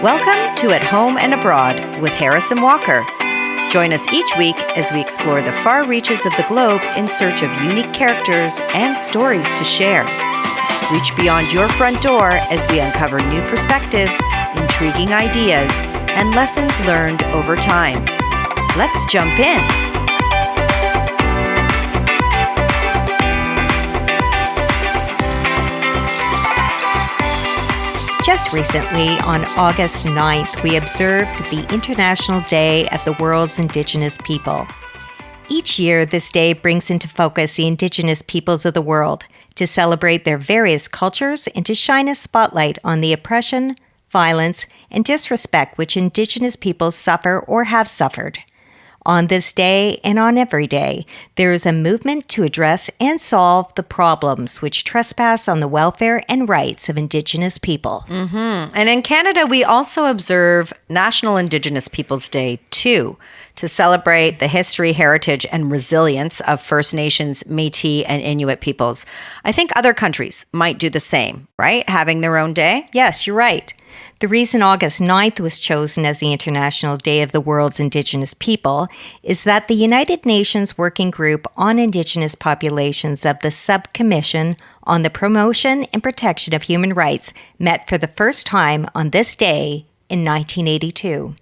Welcome to At Home and Abroad with Harrison Walker. Join us each week as we explore the far reaches of the globe in search of unique characters and stories to share. Reach beyond your front door as we uncover new perspectives, intriguing ideas, and lessons learned over time. Let's jump in. Just recently, on August 9th, we observed the International Day of the World's Indigenous People. Each year, this day brings into focus the Indigenous peoples of the world to celebrate their various cultures and to shine a spotlight on the oppression, violence, and disrespect which Indigenous peoples suffer or have suffered. On this day and on every day, there is a movement to address and solve the problems which trespass on the welfare and rights of Indigenous people. And in Canada, we also observe National Indigenous Peoples Day, too, to celebrate the history, heritage, and resilience of First Nations, Métis, and Inuit peoples. I think other countries might do the same, right? Having their own day? Yes, you're right. The reason August 9th was chosen as the International Day of the World's Indigenous People is that the United Nations Working Group on Indigenous Populations of the Subcommission on the Promotion and Protection of Human Rights met for the first time on this day in 1982.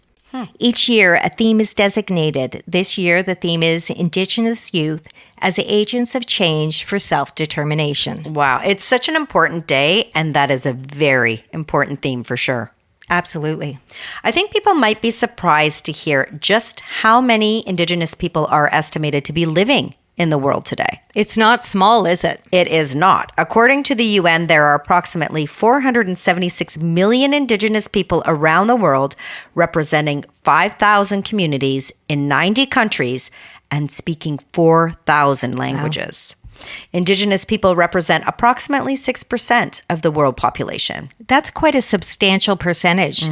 Each year, a theme is designated. This year, the theme is Indigenous Youth as Agents of Change for Self-Determination. Wow, it's such an important day, and that is a very important theme for sure. Absolutely. I think people might be surprised to hear just how many Indigenous people are estimated to be living in the world today. It's not small, is it? It is not. According to the UN, there are approximately 476 million Indigenous people around the world, representing 5,000 communities in 90 countries and speaking 4,000 languages. Wow. Indigenous people represent approximately 6% of the world population. That's quite a substantial percentage.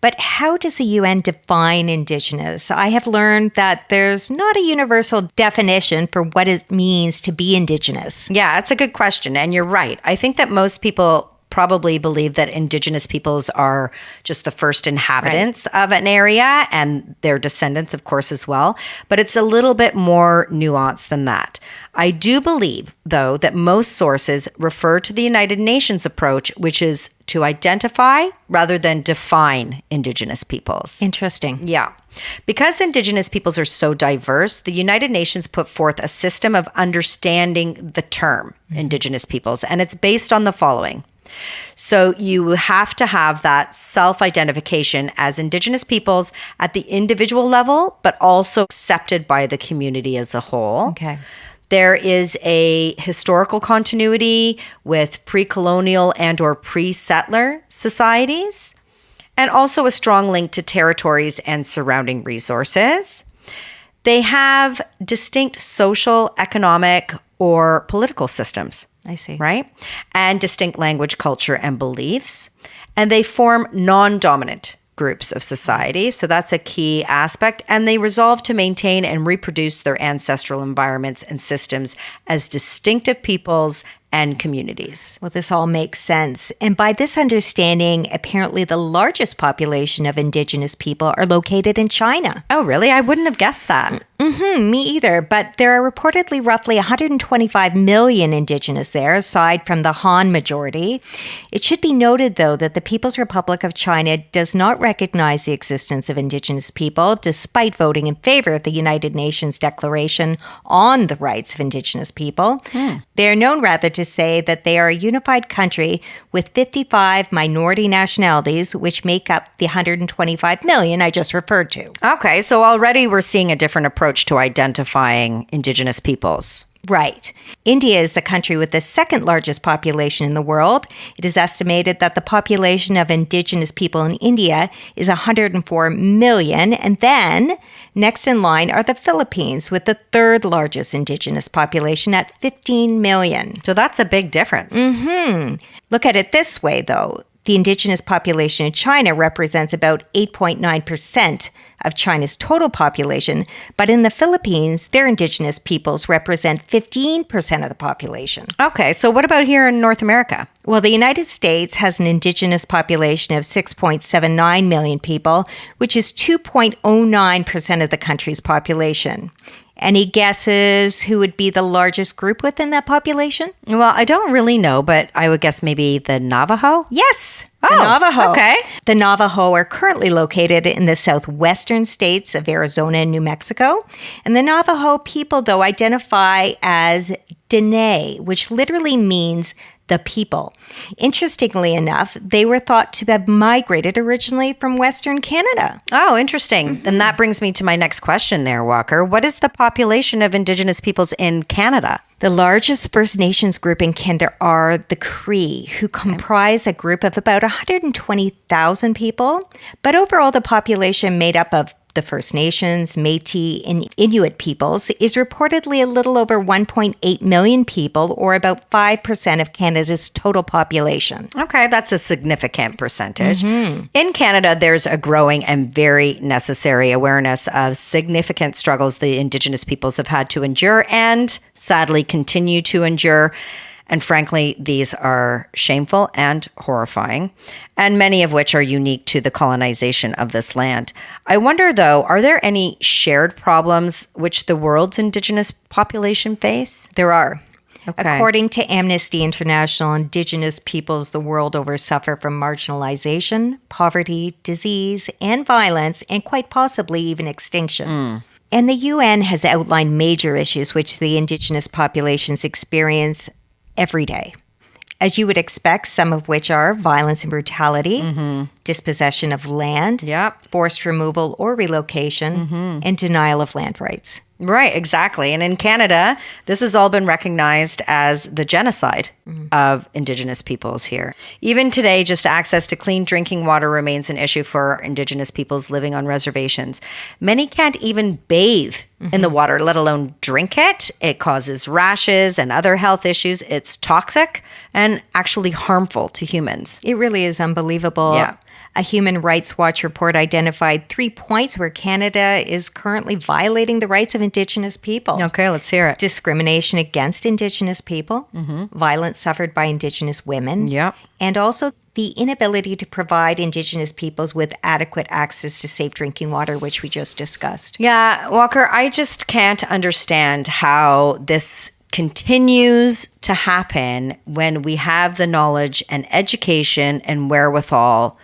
But how does the UN define Indigenous? I have learned that there's not a universal definition for what it means to be Indigenous. Yeah, that's a good question. And you're right. I think that most people probably believe that Indigenous peoples are just the first inhabitants of an area and their descendants, of course, as well. But it's a little bit more nuanced than that. I do believe, though, that most sources refer to the United Nations approach, which is to identify rather than define Indigenous peoples. Interesting. Yeah. Because Indigenous peoples are so diverse, the United Nations put forth a system of understanding the term Indigenous peoples, and it's based on the following. So you have to have that self-identification as Indigenous peoples at the individual level, but also accepted by the community as a whole. Okay. There is a historical continuity with pre-colonial and or pre-settler societies, and also a strong link to territories and surrounding resources. They have distinct social, economic, or political systems. I see. Right? And distinct language, culture, and beliefs. And they form non-dominant groups of society. So that's a key aspect. And they resolve to maintain and reproduce their ancestral environments and systems as distinctive peoples and communities. Well, this all makes sense. And by this understanding, apparently the largest population of Indigenous people are located in China. Oh, really? I wouldn't have guessed that. Me either. But there are reportedly roughly 125 million Indigenous there, aside from the Han majority. It should be noted, though, that the People's Republic of China does not recognize the existence of Indigenous people, despite voting in favor of the United Nations Declaration on the Rights of Indigenous People. They are known rather to say that they are a unified country with 55 minority nationalities, which make up the 125 million I just referred to. Okay, so already we're seeing a different approach to identifying Indigenous peoples. Right. India is the country with the second largest population in the world. It is estimated that the population of Indigenous people in India is 104 million. And then next in line are the Philippines with the third largest Indigenous population at 15 million. So that's a big difference. Look at it this way, though. The indigenous population in China represents about 8.9% of China's total population, but in the Philippines, their indigenous peoples represent 15% of the population. Okay, so what about here in North America? Well, the United States has an indigenous population of 6.79 million people, which is 2.09% of the country's population. Any guesses who would be the largest group within that population? Well, I don't really know, but I would guess maybe the Navajo? Yes, Oh, the Navajo. okay. The Navajo are currently located in the southwestern states of Arizona and New Mexico. And the Navajo people, though, identify as Dene, which literally means the people. Interestingly enough, they were thought to have migrated originally from Western Canada. Oh, interesting. And that brings me to my next question there, Walker. What is the population of Indigenous peoples in Canada? The largest First Nations group in Canada are the Cree, who comprise a group of about 120,000 people. But overall, the population made up of the First Nations, Métis, and Inuit peoples is reportedly a little over 1.8 million people, or about 5% of Canada's total population. Okay, that's a significant percentage. In Canada, there's a growing and very necessary awareness of significant struggles the Indigenous peoples have had to endure and sadly continue to endure. And frankly, these are shameful and horrifying, and many of which are unique to the colonization of this land. I wonder, though, are there any shared problems which the world's Indigenous population face? There are. Okay. According to Amnesty International, Indigenous peoples the world over suffer from marginalization, poverty, disease, and violence, and quite possibly even extinction. And the UN has outlined major issues which the Indigenous populations experience every day. As you would expect, some of which are violence and brutality, dispossession of land, forced removal or relocation, and denial of land rights. Right, exactly. And in Canada, this has all been recognized as the genocide of Indigenous peoples here. Even today, just access to clean drinking water remains an issue for Indigenous peoples living on reservations. Many can't even bathe in the water, let alone drink it. It causes rashes and other health issues. It's toxic and actually harmful to humans. It really is unbelievable. Yeah. A Human Rights Watch report identified 3 points where Canada is currently violating the rights of Indigenous people. Okay, let's hear it. Discrimination against Indigenous people, violence suffered by Indigenous women, and also the inability to provide Indigenous peoples with adequate access to safe drinking water, which we just discussed. Yeah, Walker, I just can't understand how this continues to happen when we have the knowledge and education and wherewithal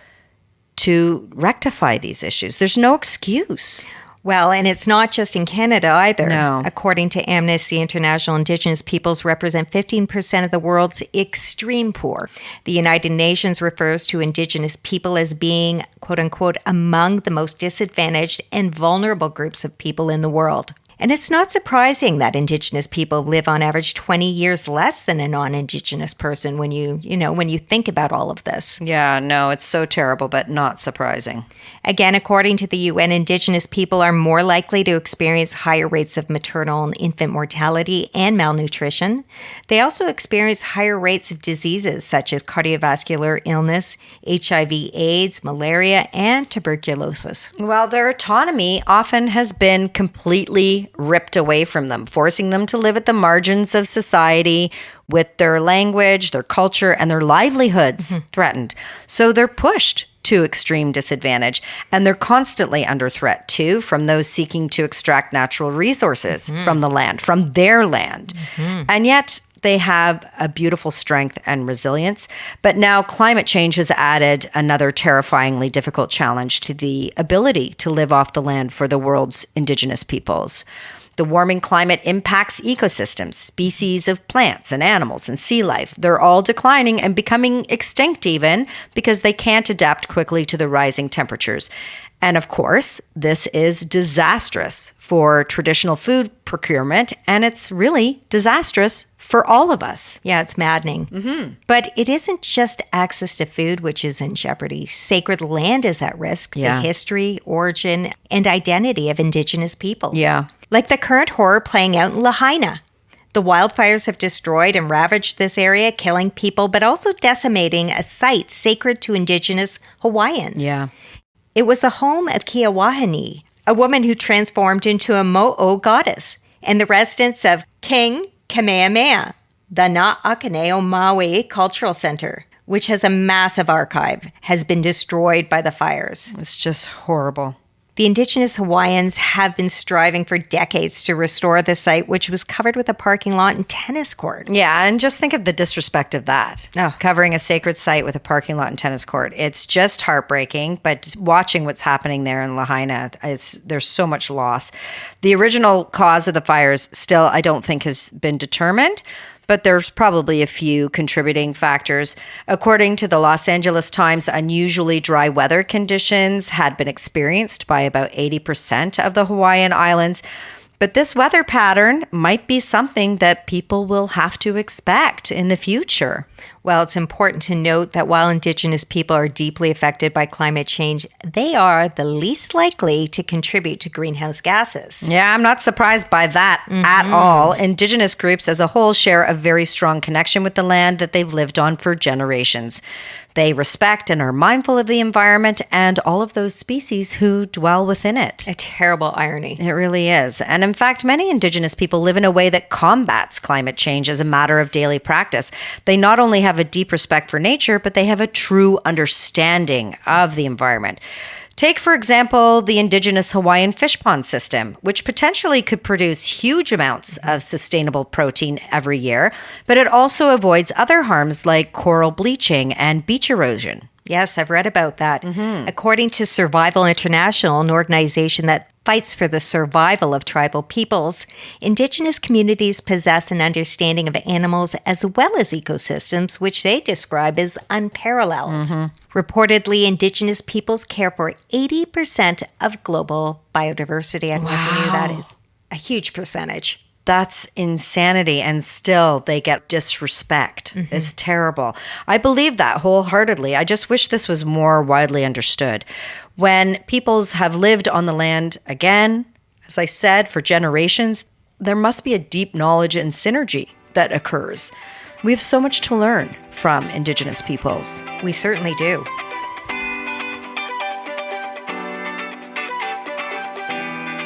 to rectify these issues. There's no excuse. Well, and it's not just in Canada either. No. According to Amnesty International, Indigenous peoples represent 15% of the world's extreme poor. The United Nations refers to Indigenous people as being, quote unquote, among the most disadvantaged and vulnerable groups of people in the world. And it's not surprising that Indigenous people live on average 20 years less than a non-Indigenous person when you think about all of this. Yeah, no, it's so terrible, but not surprising. Again, according to the UN, Indigenous people are more likely to experience higher rates of maternal and infant mortality and malnutrition. They also experience higher rates of diseases such as cardiovascular illness, HIV/AIDS, malaria, and tuberculosis. Well, their autonomy often has been completely ripped away from them, forcing them to live at the margins of society with their language, their culture, and their livelihoods threatened. So they're pushed to extreme disadvantage, and they're constantly under threat too from those seeking to extract natural resources from the land, from their land. And yet they have a beautiful strength and resilience. But now climate change has added another terrifyingly difficult challenge to the ability to live off the land for the world's Indigenous peoples. The warming climate impacts ecosystems, species of plants and animals and sea life. They're all declining and becoming extinct even because they can't adapt quickly to the rising temperatures. And of course, this is disastrous for traditional food procurement, and it's really disastrous for all of us. Yeah, it's maddening. But it isn't just access to food which is in jeopardy. Sacred land is at risk. Yeah. The history, origin, and identity of Indigenous peoples. Yeah. Like the current horror playing out in Lahaina. The wildfires have destroyed and ravaged this area, killing people, but also decimating a site sacred to Indigenous Hawaiians. Yeah. It was the home of Kiawahani, a woman who transformed into a mo'o goddess, and the residents of King Kamehameha, the Na'akaneo Maui Cultural Center, which has a massive archive, has been destroyed by the fires. It's just horrible. The Indigenous Hawaiians have been striving for decades to restore the site, which was covered with a parking lot and tennis court. Yeah, and just think of the disrespect of that. Oh. Covering a sacred site with a parking lot and tennis court. It's just heartbreaking, but watching what's happening there in Lahaina, there's so much loss. The original cause of the fires still, I don't think, has been determined, but there's probably a few contributing factors. According to the Los Angeles Times, unusually dry weather conditions had been experienced by about 80% of the Hawaiian Islands. But this weather pattern might be something that people will have to expect in the future. Well, it's important to note that while Indigenous people are deeply affected by climate change, they are the least likely to contribute to greenhouse gases. Yeah, I'm not surprised by that at all. Indigenous groups as a whole share a very strong connection with the land that they've lived on for generations. They respect and are mindful of the environment and all of those species who dwell within it. A terrible irony. It really is. And in fact, many Indigenous people live in a way that combats climate change as a matter of daily practice. They not only have a deep respect for nature, but they have a true understanding of the environment. Take, for example, the Indigenous Hawaiian fish pond system, which potentially could produce huge amounts of sustainable protein every year, but it also avoids other harms like coral bleaching and beach erosion. Yes, I've read about that. According to Survival International, an organization that fights for the survival of tribal peoples, Indigenous communities possess an understanding of animals as well as ecosystems, which they describe as unparalleled. Reportedly, Indigenous peoples care for 80% of global biodiversity. I don't know if you knew that is a huge percentage. That's insanity. And still they get disrespect. It's terrible. I believe that wholeheartedly. I just wish this was more widely understood. When peoples have lived on the land, again, as I said, for generations, there must be a deep knowledge and synergy that occurs. We have so much to learn from Indigenous peoples. We certainly do.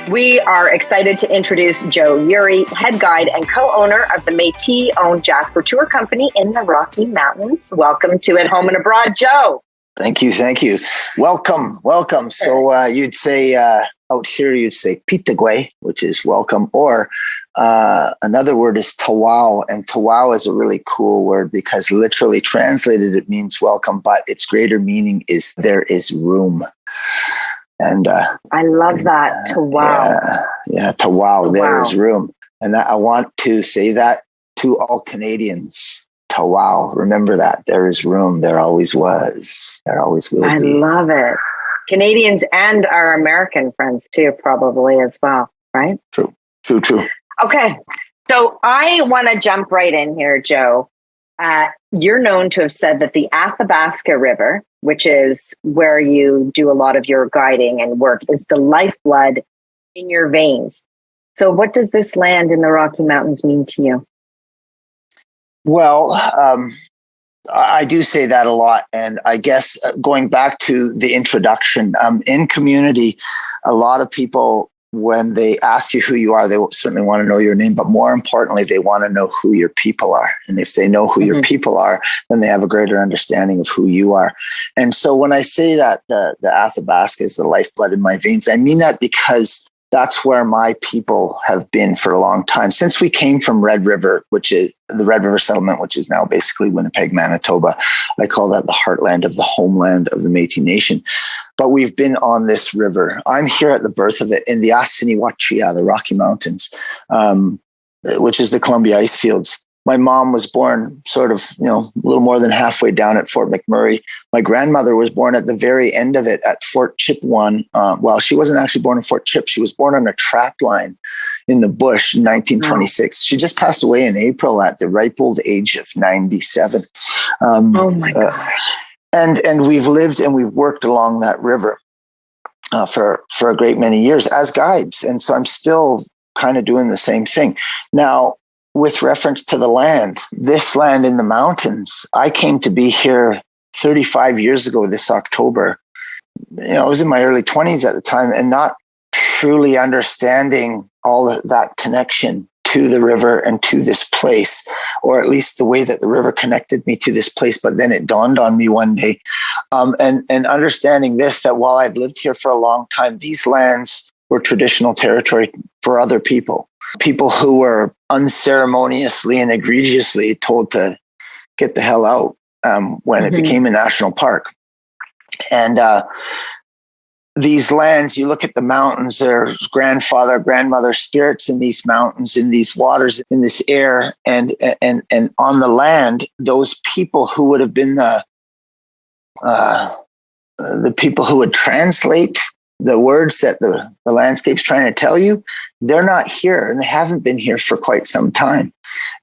We are excited to introduce Joe Urie, head guide and co-owner of the Métis-owned Jasper Tour Company in the Rocky Mountains. Welcome to At Home and Abroad, Joe. Thank you. Welcome. So you'd say, out here, you'd say pitagwe, which is welcome, or another word is tawau. And tawau is a really cool word because literally translated, it means welcome, but its greater meaning is there is room. And I love that. Tawau. Yeah, tawau, there is room. And I want to say that to all Canadians. Tawau, remember that. There is room. There always was. There always will be. I love it. Canadians and our American friends too, probably as well, right? True. Okay. So I want to jump right in here, Joe. You're known to have said that the Athabasca River, which is where you do a lot of your guiding and work, is the lifeblood in your veins. So what does this land in the Rocky Mountains mean to you? Well, I do say that a lot. And I guess going back to the introduction, in community, a lot of people, when they ask you who you are, they certainly want to know your name, but more importantly, they want to know who your people are. And if they know who your people are, then they have a greater understanding of who you are. And so when I say that the Athabasca is the lifeblood in my veins, I mean that because that's where my people have been for a long time. Since we came from Red River, which is the Red River settlement, which is now basically Winnipeg, Manitoba. I call that the heartland of the homeland of the Métis Nation. But we've been on this river. I'm here at the birth of it in the Assiniboia, the Rocky Mountains, which is the Columbia ice fields. My mom was born sort of, a little more than halfway down at Fort McMurray. My grandmother was born at the very end of it at Fort Chipewyan. Well, she wasn't actually born in Fort Chip. She was born on a trap line in the bush in 1926. She just passed away in April at the ripe old age of 97. Oh my gosh. And we've lived and we've worked along that river for a great many years as guides. And so I'm still kind of doing the same thing. Now, with reference to the land, this land in the mountains, I came to be here 35 years ago this October. I was in my early 20s at the time and not truly understanding all of that connection to the river and to this place, or at least the way that the river connected me to this place. But then it dawned on me one day, and understanding this, that while I've lived here for a long time, these lands were traditional territory for other people who were unceremoniously and egregiously told to get the hell out when it became a national park. And these lands, you look at the mountains, there's grandfather, grandmother spirits in these mountains, in these waters, in this air, and on the land, those people who would have been the people who would translate the words that the landscape's trying to tell you, they're not here, and they haven't been here for quite some time.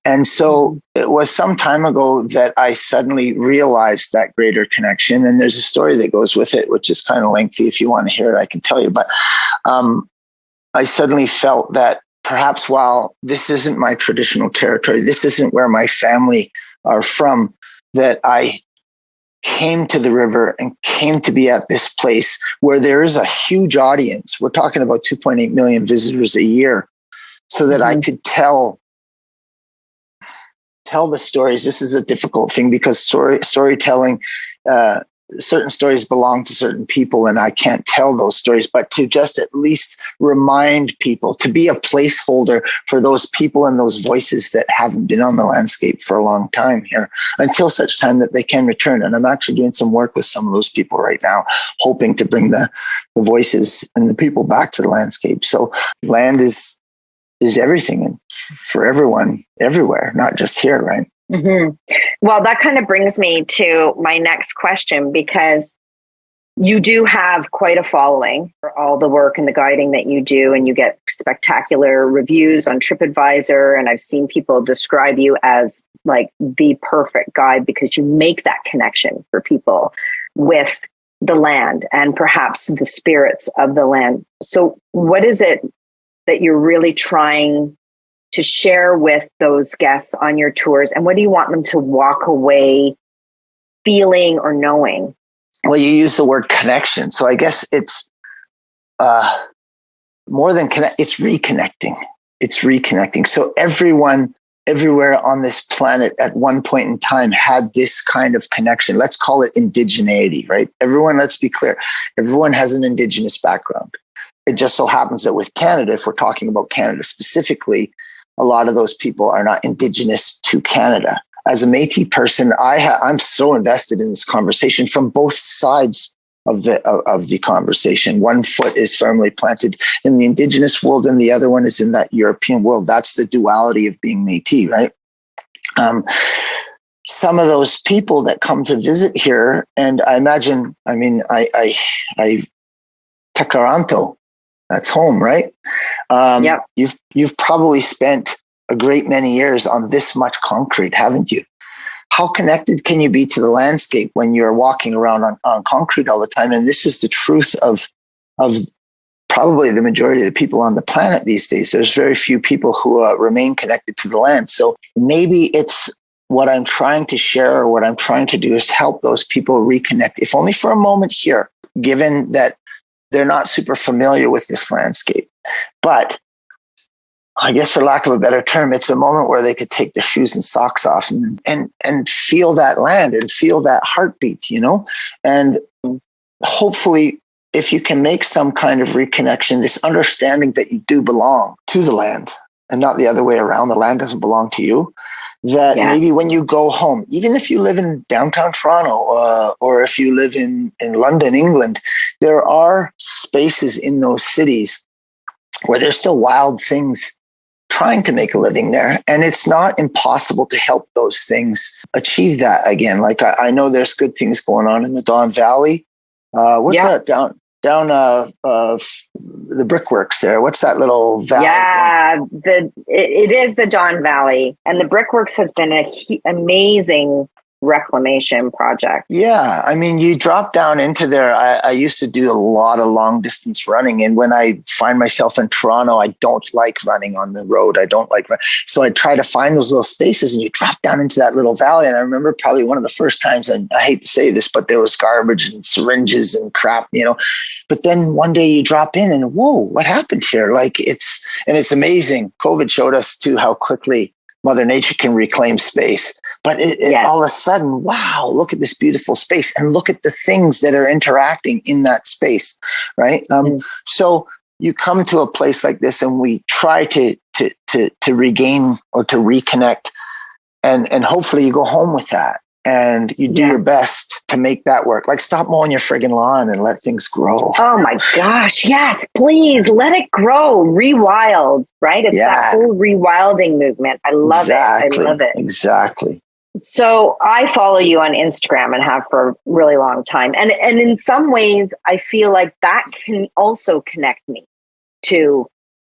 And so it was some time ago that I suddenly realized that greater connection. And there's a story that goes with it, which is kind of lengthy. If you want to hear it, I can tell you. But I suddenly felt that perhaps while this isn't my traditional territory, this isn't where my family are from, that I came to the river and came to be at this place where there is a huge audience. We're talking about 2.8 million visitors a year, so that I could tell the stories. This is a difficult thing because storytelling, certain stories belong to certain people, and I can't tell those stories, but to just at least remind people, to be a placeholder for those people and those voices that haven't been on the landscape for a long time here, until such time that they can return. And I'm actually doing some work with some of those people right now, hoping to bring the voices and the people back to the landscape. So land is everything, and for everyone, everywhere, not just here, right? Well, that kind of brings me to my next question, because you do have quite a following for all the work and the guiding that you do, and you get spectacular reviews on TripAdvisor. And I've seen people describe you as like the perfect guide because you make that connection for people with the land and perhaps the spirits of the land. So what is it that you're really trying to share with those guests on your tours? And what do you want them to walk away feeling or knowing? Well, you use the word connection. So I guess it's more than connect, it's reconnecting. It's reconnecting. So everyone, everywhere on this planet at one point in time had this kind of connection. Let's call it indigeneity, right? Everyone, let's be clear, everyone has an Indigenous background. It just so happens that with Canada, if we're talking about Canada specifically, a lot of those people are not Indigenous to Canada. As a Métis person, I'm so invested in this conversation from both sides of the conversation. One foot is firmly planted in the Indigenous world, and the other one is in that European world. That's the duality of being Métis, right? Some of those people that come to visit here, and I imagine, Takaranto, that's home, right? Yep. You've probably spent a great many years on this much concrete, haven't you? How connected can you be to the landscape when you're walking around on concrete all the time? And this is the truth of probably the majority of the people on the planet these days. There's very few people who remain connected to the land. So maybe it's what I'm trying to share, or what I'm trying to do is help those people reconnect, if only for a moment here, given that they're not super familiar with this landscape. But I guess, for lack of a better term, it's a moment where they could take their shoes and socks off and feel that land and feel that heartbeat, and hopefully, if you can make some kind of reconnection, this understanding that you do belong to the land and not the other way around, the land doesn't belong to you, that maybe when you go home, even if you live in downtown Toronto or if you live in London, England, there are spaces in those cities where there's still wild things trying to make a living there. And it's not impossible to help those things achieve that again. Like I know there's good things going on in the Don Valley. What's that down the brickworks there? What's that little valley? Yeah, it is the Don Valley, and the brickworks has been an amazing reclamation project. Yeah. I mean, you drop down into there. I used to do a lot of long distance running. And when I find myself in Toronto, I don't like running on the road. I don't like so I try to find those little spaces, and you drop down into that little valley. And I remember probably one of the first times, and I hate to say this, but there was garbage and syringes and crap, but then one day you drop in and whoa, what happened here? Like it's amazing. COVID showed us too how quickly Mother Nature can reclaim space. But all of a sudden, wow, look at this beautiful space, and look at the things that are interacting in that space, right? So you come to a place like this, and we try to regain or to reconnect, and hopefully you go home with that, and you do your best to make that work. Like, stop mowing your friggin' lawn and let things grow. Oh my gosh, yes, please let it grow. Rewild, right? It's that whole rewilding movement. I love it. I love it. Exactly. So I follow you on Instagram and have for a really long time. And in some ways, I feel like that can also connect me to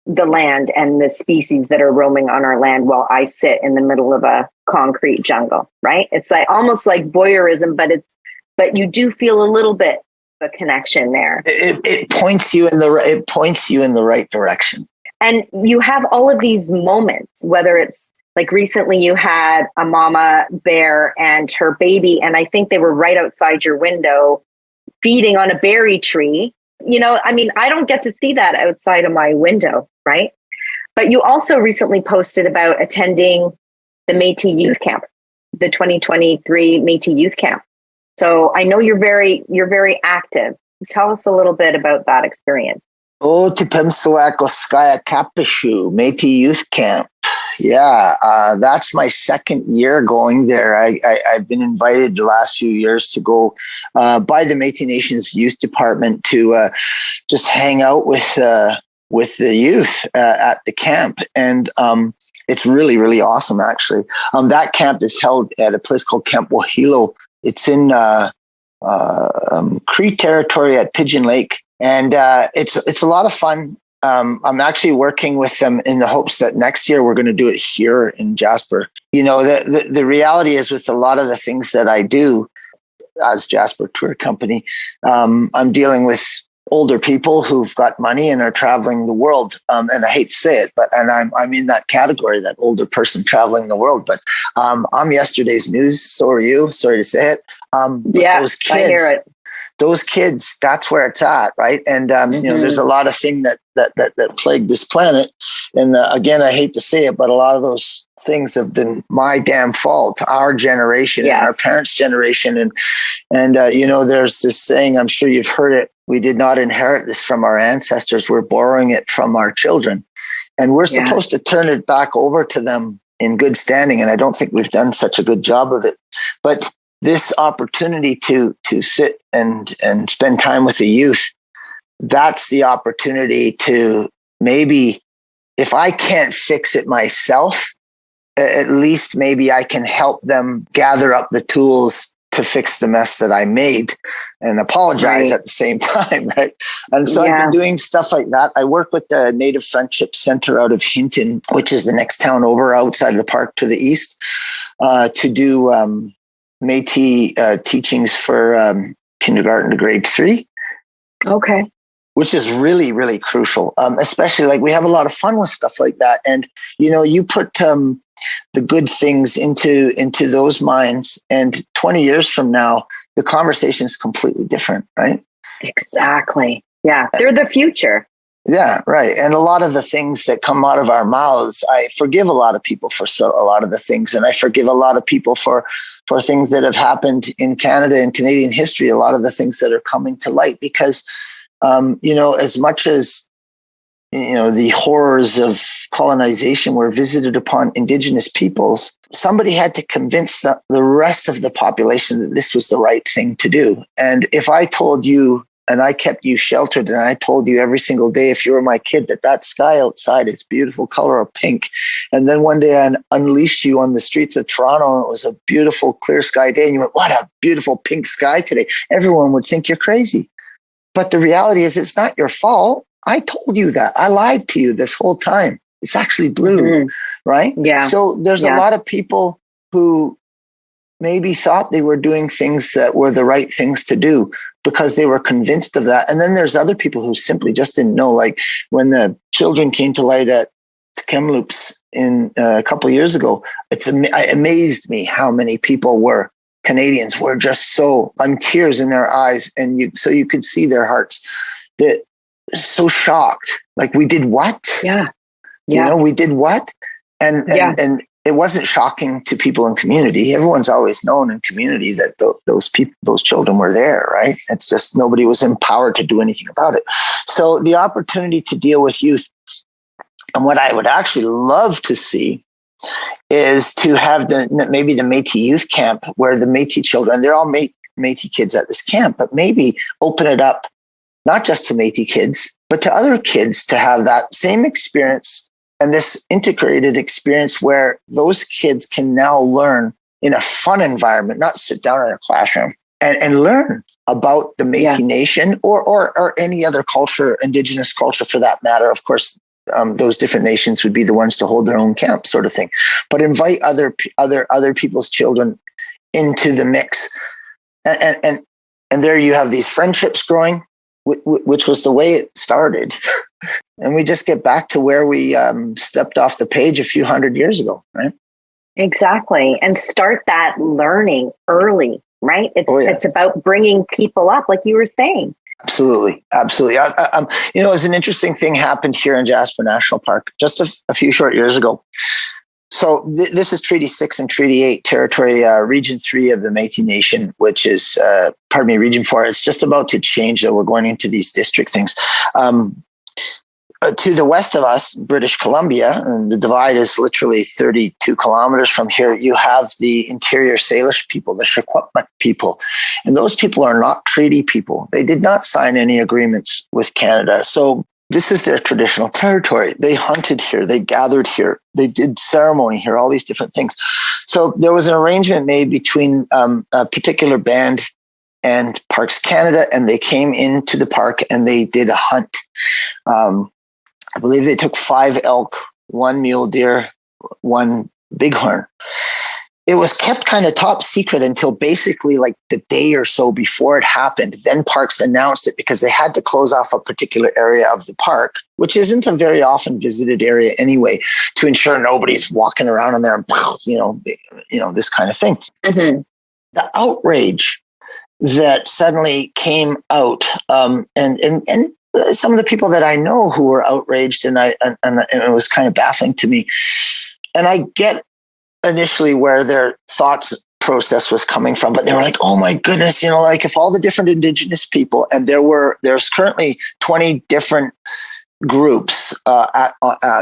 the land and the species that are roaming on our land while I sit in the middle of a concrete jungle, right? It's like almost like voyeurism, but you do feel a little bit of a connection there. It points you in the right direction. And you have all of these moments, whether it's like recently you had a mama bear and her baby, and I think they were right outside your window feeding on a berry tree. I mean, I don't get to see that outside of my window, right? But you also recently posted about attending the Métis Youth Camp, the 2023 Métis Youth Camp. So I know you're very active. Tell us a little bit about that experience. Oh, Tipemsawak Oskaya Kapishu, Métis Youth Camp. Yeah, that's my second year going there. I've been invited the last few years to go by the Métis Nation's youth department to just hang out with the youth at the camp. And it's really, really awesome, actually. That camp is held at a place called Camp Wahilo. It's in Cree territory at Pigeon Lake. And it's a lot of fun. I'm actually working with them in the hopes that next year we're going to do it here in Jasper. The reality is, with a lot of the things that I do as Jasper Tour Company, I'm dealing with older people who've got money and are traveling the world. And I hate to say it, I'm in that category, that older person traveling the world. But I'm yesterday's news. So are you. Sorry to say it. Those kids, I hear it. Those kids, that's where it's at, right? And there's a lot of things that plague this planet. And again, I hate to say it, but a lot of those things have been my damn fault. Our generation, and our parents' generation, and there's this saying. I'm sure you've heard it. We did not inherit this from our ancestors. We're borrowing it from our children, and we're supposed to turn it back over to them in good standing. And I don't think we've done such a good job of it, but this opportunity to sit and spend time with the youth, that's the opportunity to maybe, if I can't fix it myself, at least maybe I can help them gather up the tools to fix the mess that I made and apologize at the same time, right? And so I've been doing stuff like that. I work with the Native Friendship Center out of Hinton, which is the next town over outside of the park to the east, to do Métis teachings for kindergarten to grade 3. Okay. Which is really, really crucial. Especially, like, we have a lot of fun with stuff like that. And, you put the good things into those minds, and 20 years from now, the conversation is completely different, right? Exactly. Yeah. They're the future. Yeah, right. And a lot of the things that come out of our mouths, I forgive a lot of people for a lot of the things. And I forgive a lot of people for things that have happened in Canada and Canadian history, a lot of the things that are coming to light, because, as much as, the horrors of colonization were visited upon Indigenous peoples, somebody had to convince the rest of the population that this was the right thing to do. And if I told you, and I kept you sheltered, and I told you every single day, if you were my kid, that sky outside is beautiful color of pink. And then one day I unleashed you on the streets of Toronto, and it was a beautiful clear sky day. And you went, what a beautiful pink sky today. Everyone would think you're crazy. But the reality is, it's not your fault. I told you that. I lied to you this whole time. It's actually blue, right? Yeah. So there's a lot of people who maybe thought they were doing things that were the right things to do because they were convinced of that. And then there's other people who simply just didn't know. Like when the children came to light at Kamloops a couple of years ago, it amazed me how many people Canadians were just tears in their eyes. And you could see their hearts that so shocked. Like, we did what? Yeah. We did what? And it wasn't shocking to people in community. Everyone's always known in community that those children were there, right? It's just nobody was empowered to do anything about it. So the opportunity to deal with youth, and what I would actually love to see is to have maybe the Métis youth camp, where the Métis children, they're all Métis kids at this camp, but maybe open it up, not just to Métis kids, but to other kids to have that same experience and this integrated experience where those kids can now learn in a fun environment, not sit down in a classroom and learn about the Métis Nation or any other culture, Indigenous culture for that matter. Of course, those different nations would be the ones to hold their own camp, sort of thing. But invite other people's children into the mix, and there you have these friendships growing, which was the way it started. And we just get back to where we stepped off the page a few hundred years ago, right? Exactly. And start that learning early, right? It's about bringing people up, like you were saying. Absolutely. As an interesting thing happened here in Jasper National Park just a few short years ago. So this is Treaty 6 and Treaty 8 territory, Region 3 of the Métis Nation, which is, Region 4. It's just about to change, though. We're going into these district things. To the west of us, British Columbia, and the divide is literally 32 kilometers from here, you have the interior Salish people, the Secwepemc people. And those people are not treaty people. They did not sign any agreements with Canada. So this is their traditional territory. They hunted here. They gathered here. They did ceremony here, all these different things. So there was an arrangement made between a particular band and Parks Canada, and they came into the park and they did a hunt. I believe they took 5 elk, 1 mule deer, 1 bighorn. It was kept kind of top secret until basically like the day or so before it happened. Then Parks announced it because they had to close off a particular area of the park, which isn't a very often visited area anyway, to ensure nobody's walking around in there and, this kind of thing. Mm-hmm. The outrage that suddenly came out, and some of the people that I know who were outraged, and it was kind of baffling to me. And I get initially where their thoughts process was coming from, but they were like, "Oh my goodness, like if all the different Indigenous people," and there's currently 20 different groups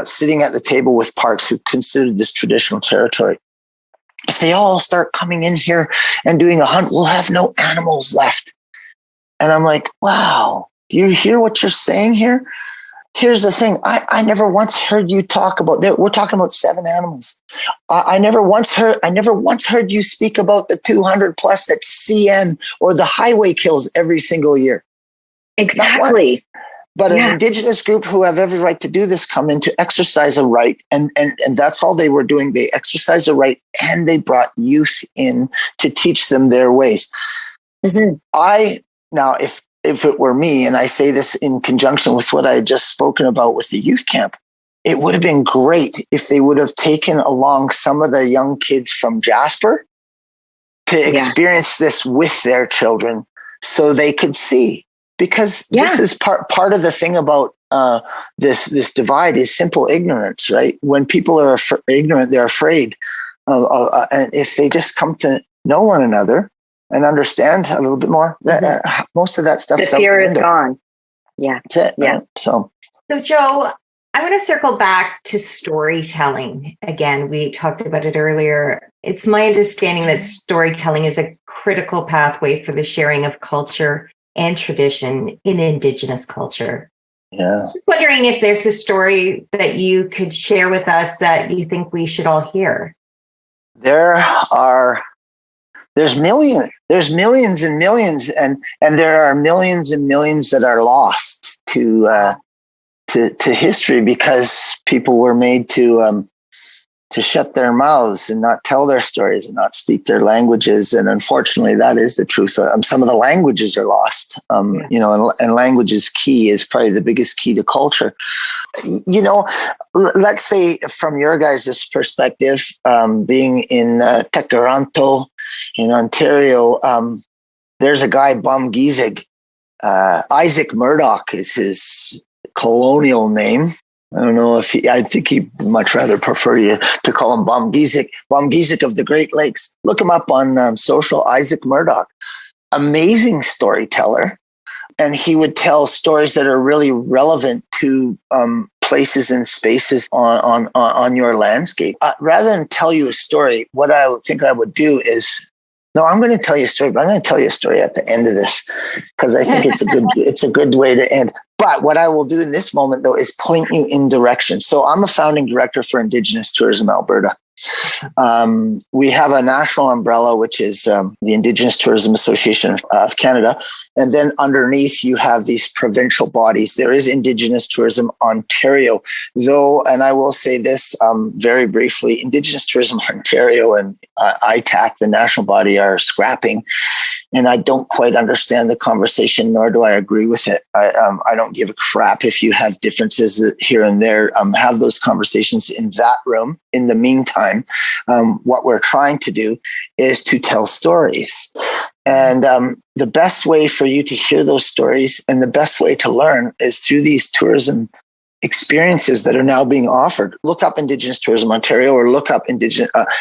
sitting at the table with Parks who considered this traditional territory. If they all start coming in here and doing a hunt, we'll have no animals left. And I'm like, wow. Do you hear what you're saying here? Here's the thing. I never once heard you talk about we're talking about 7 animals. I never once heard you speak about the 200 plus that CN or the highway kills every single year. Exactly. But an Indigenous group who have every right to do this come in to exercise a right. And that's all they were doing. They exercised a right, and they brought youth in to teach them their ways. Mm-hmm. Now, if it were me, and I say this in conjunction with what I had just spoken about with the youth camp, it would have been great if they would have taken along some of the young kids from Jasper to experience this with their children so they could see. Because this is part of the thing about this divide is simple ignorance, right? When people are ignorant, they're afraid. And if they just come to know one another and understand a little bit more, most of that stuff. The fear is gone. Yeah. That's it. Yeah. Right? So Joe, I want to circle back to storytelling. Again, we talked about it earlier. It's my understanding that storytelling is a critical pathway for the sharing of culture and tradition in Indigenous culture. Yeah. Just wondering if there's a story that you could share with us that you think we should all hear. There's millions and millions, and there are millions and millions that are lost to history because people were made to to shut their mouths and not tell their stories and not speak their languages. And unfortunately, that is the truth. Some of the languages are lost, and language is key, is probably the biggest key to culture. Let's say from your guys' perspective, being in Tekaranto in Ontario, there's a guy, Bum Giesig. Isaac Murdoch is his colonial name. I don't know I think he'd much rather prefer you to call him Bum Giesig of the Great Lakes. Look him up on social, Isaac Murdoch. Amazing storyteller. And he would tell stories that are really relevant to places and spaces on your landscape. Rather than tell you a story, what I would think I would do is, no, I'm going to tell you a story, but I'm going to tell you a story at the end of this because I think it's a good way to end. But what I will do in this moment, though, is point you in direction. So I'm a founding director for Indigenous Tourism Alberta. We have a national umbrella, which is the Indigenous Tourism Association of Canada. And then underneath, you have these provincial bodies. There is Indigenous Tourism Ontario, though, and I will say this very briefly, Indigenous Tourism Ontario and ITAC, the national body, are scrapping. And I don't quite understand the conversation, nor do I agree with it. I don't give a crap if you have differences here and there. Have those conversations in that room. In the meantime, what we're trying to do is to tell stories. And the best way for you to hear those stories and the best way to learn is through these tourism experiences that are now being offered. Look up Indigenous Tourism Ontario or look up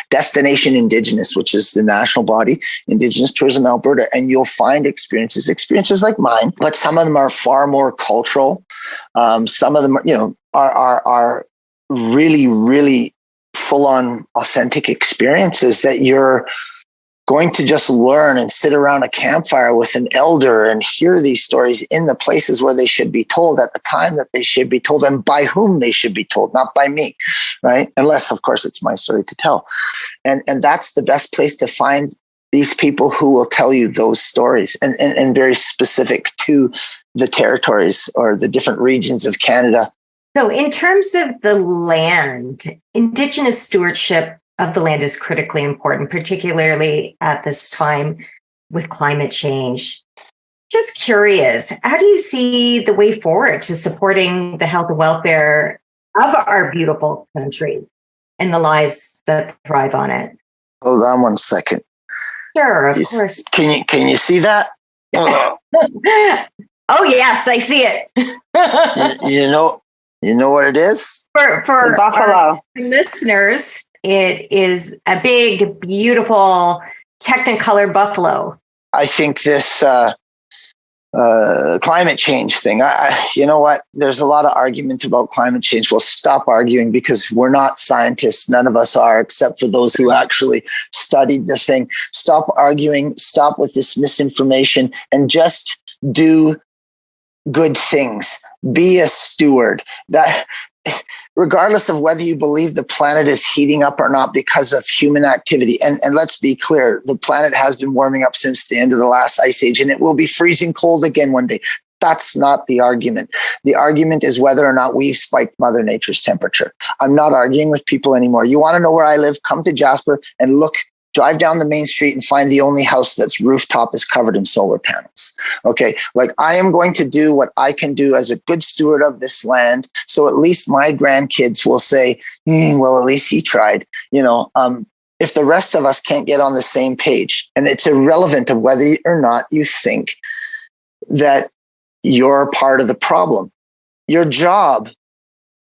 Destination Indigenous, which is the national body, Indigenous Tourism Alberta, and you'll find experiences like mine, but some of them are far more cultural. Some of them, are really, really full-on authentic experiences that you're going to just learn and sit around a campfire with an elder and hear these stories in the places where they should be told at the time that they should be told and by whom they should be told, not by me, right? Unless, of course, it's my story to tell. And that's the best place to find these people who will tell you those stories and very specific to the territories or the different regions of Canada. So in terms of the land, Indigenous stewardship of the land is critically important, particularly at this time with climate change. Just curious, how do you see the way forward to supporting the health and welfare of our beautiful country and the lives that thrive on it? Hold on one second. Sure, of course. Can you see that? Oh, yes, I see it. You know what it is? For the buffalo. Our listeners, it is a big, beautiful Technicolor buffalo. I think this climate change thing, you know what? There's a lot of argument about climate change. We'll stop arguing because we're not scientists. None of us are, except for those who actually studied the thing. Stop arguing. Stop with this misinformation and just do good things. Be a steward. That, regardless of whether you believe the planet is heating up or not because of human activity. And let's be clear, the planet has been warming up since the end of the last ice age, and it will be freezing cold again one day. That's not the argument. The argument is whether or not we've spiked Mother Nature's temperature. I'm not arguing with people anymore. You want to know where I live? Come to Jasper and look. Drive down the main street and find the only house that's rooftop is covered in solar panels. Okay. Like, I am going to do what I can do as a good steward of this land. So at least my grandkids will say, well, at least he tried, if the rest of us can't get on the same page. And it's irrelevant of whether or not you think that you're part of the problem. Your job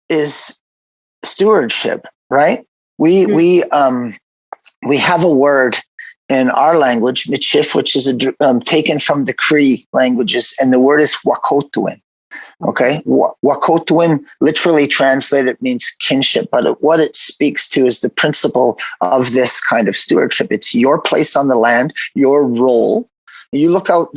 is stewardship, right? We have a word in our language, Michif, which is taken from the Cree languages, and the word is wakotwin. Okay, wakotwin literally translated means kinship, but what it speaks to is the principle of this kind of stewardship. It's your place on the land, your role. You look out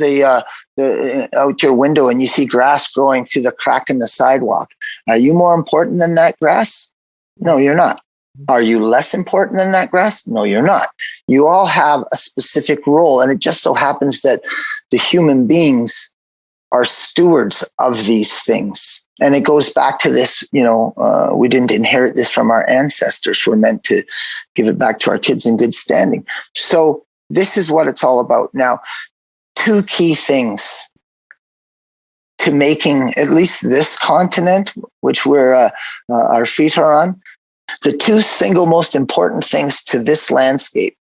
out your window and you see grass growing through the crack in the sidewalk. Are you more important than that grass? No, you're not. Are you less important than that grass? No, you're not. You all have a specific role. And it just so happens that the human beings are stewards of these things. And it goes back to this, we didn't inherit this from our ancestors. We're meant to give it back to our kids in good standing. So this is what it's all about. Now, two key things to making at least this continent, which our feet are on, the two single most important things to this landscape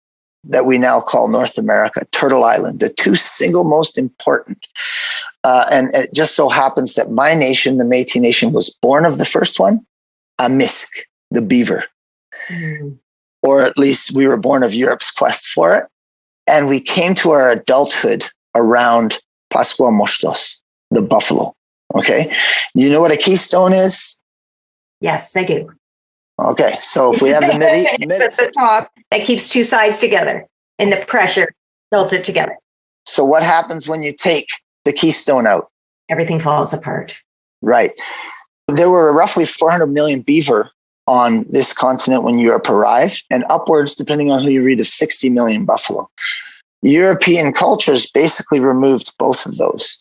that we now call North America, Turtle Island, the two single most important. And it just so happens that my nation, the Métis Nation, was born of the first one, Amisk, the beaver. Or at least we were born of Europe's quest for it. And we came to our adulthood around Pascuamoshtos, the buffalo. Okay. You know what a keystone is? Yes, I do. Okay. So if we have the it's at the top that keeps two sides together and the pressure holds it together. So what happens when you take the keystone out? Everything falls apart. Right. There were roughly 400 million beaver on this continent when Europe arrived, and upwards, depending on who you read, of 60 million buffalo. European cultures basically removed both of those.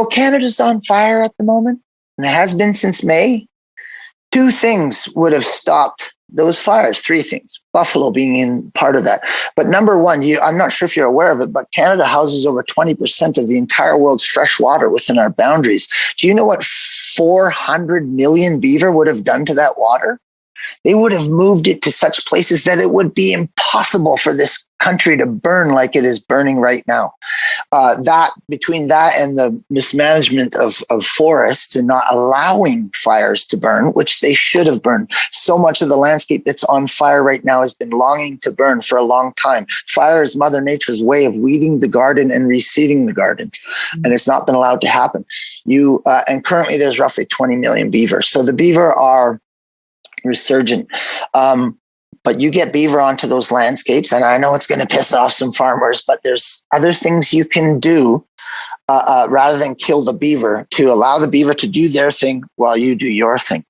Canada's on fire at the moment, and it has been since May. Two things would have stopped those fires, three things, buffalo being in part of that. But number one, I'm not sure if you're aware of it, but Canada houses over 20% of the entire world's fresh water within our boundaries. Do you know what 400 million beaver would have done to that water? They would have moved it to such places that it would be impossible for this country to burn like it is burning right now. Between that and the mismanagement of forests and not allowing fires to burn, which they should have burned. So much of the landscape that's on fire right now has been longing to burn for a long time. Fire is Mother Nature's way of weeding the garden and reseeding the garden. And it's not been allowed to happen. And currently there's roughly 20 million beaver. So the beaver are resurgent. But you get beaver onto those landscapes, and I know it's going to piss off some farmers, but there's other things you can do rather than kill the beaver to allow the beaver to do their thing while you do your thing.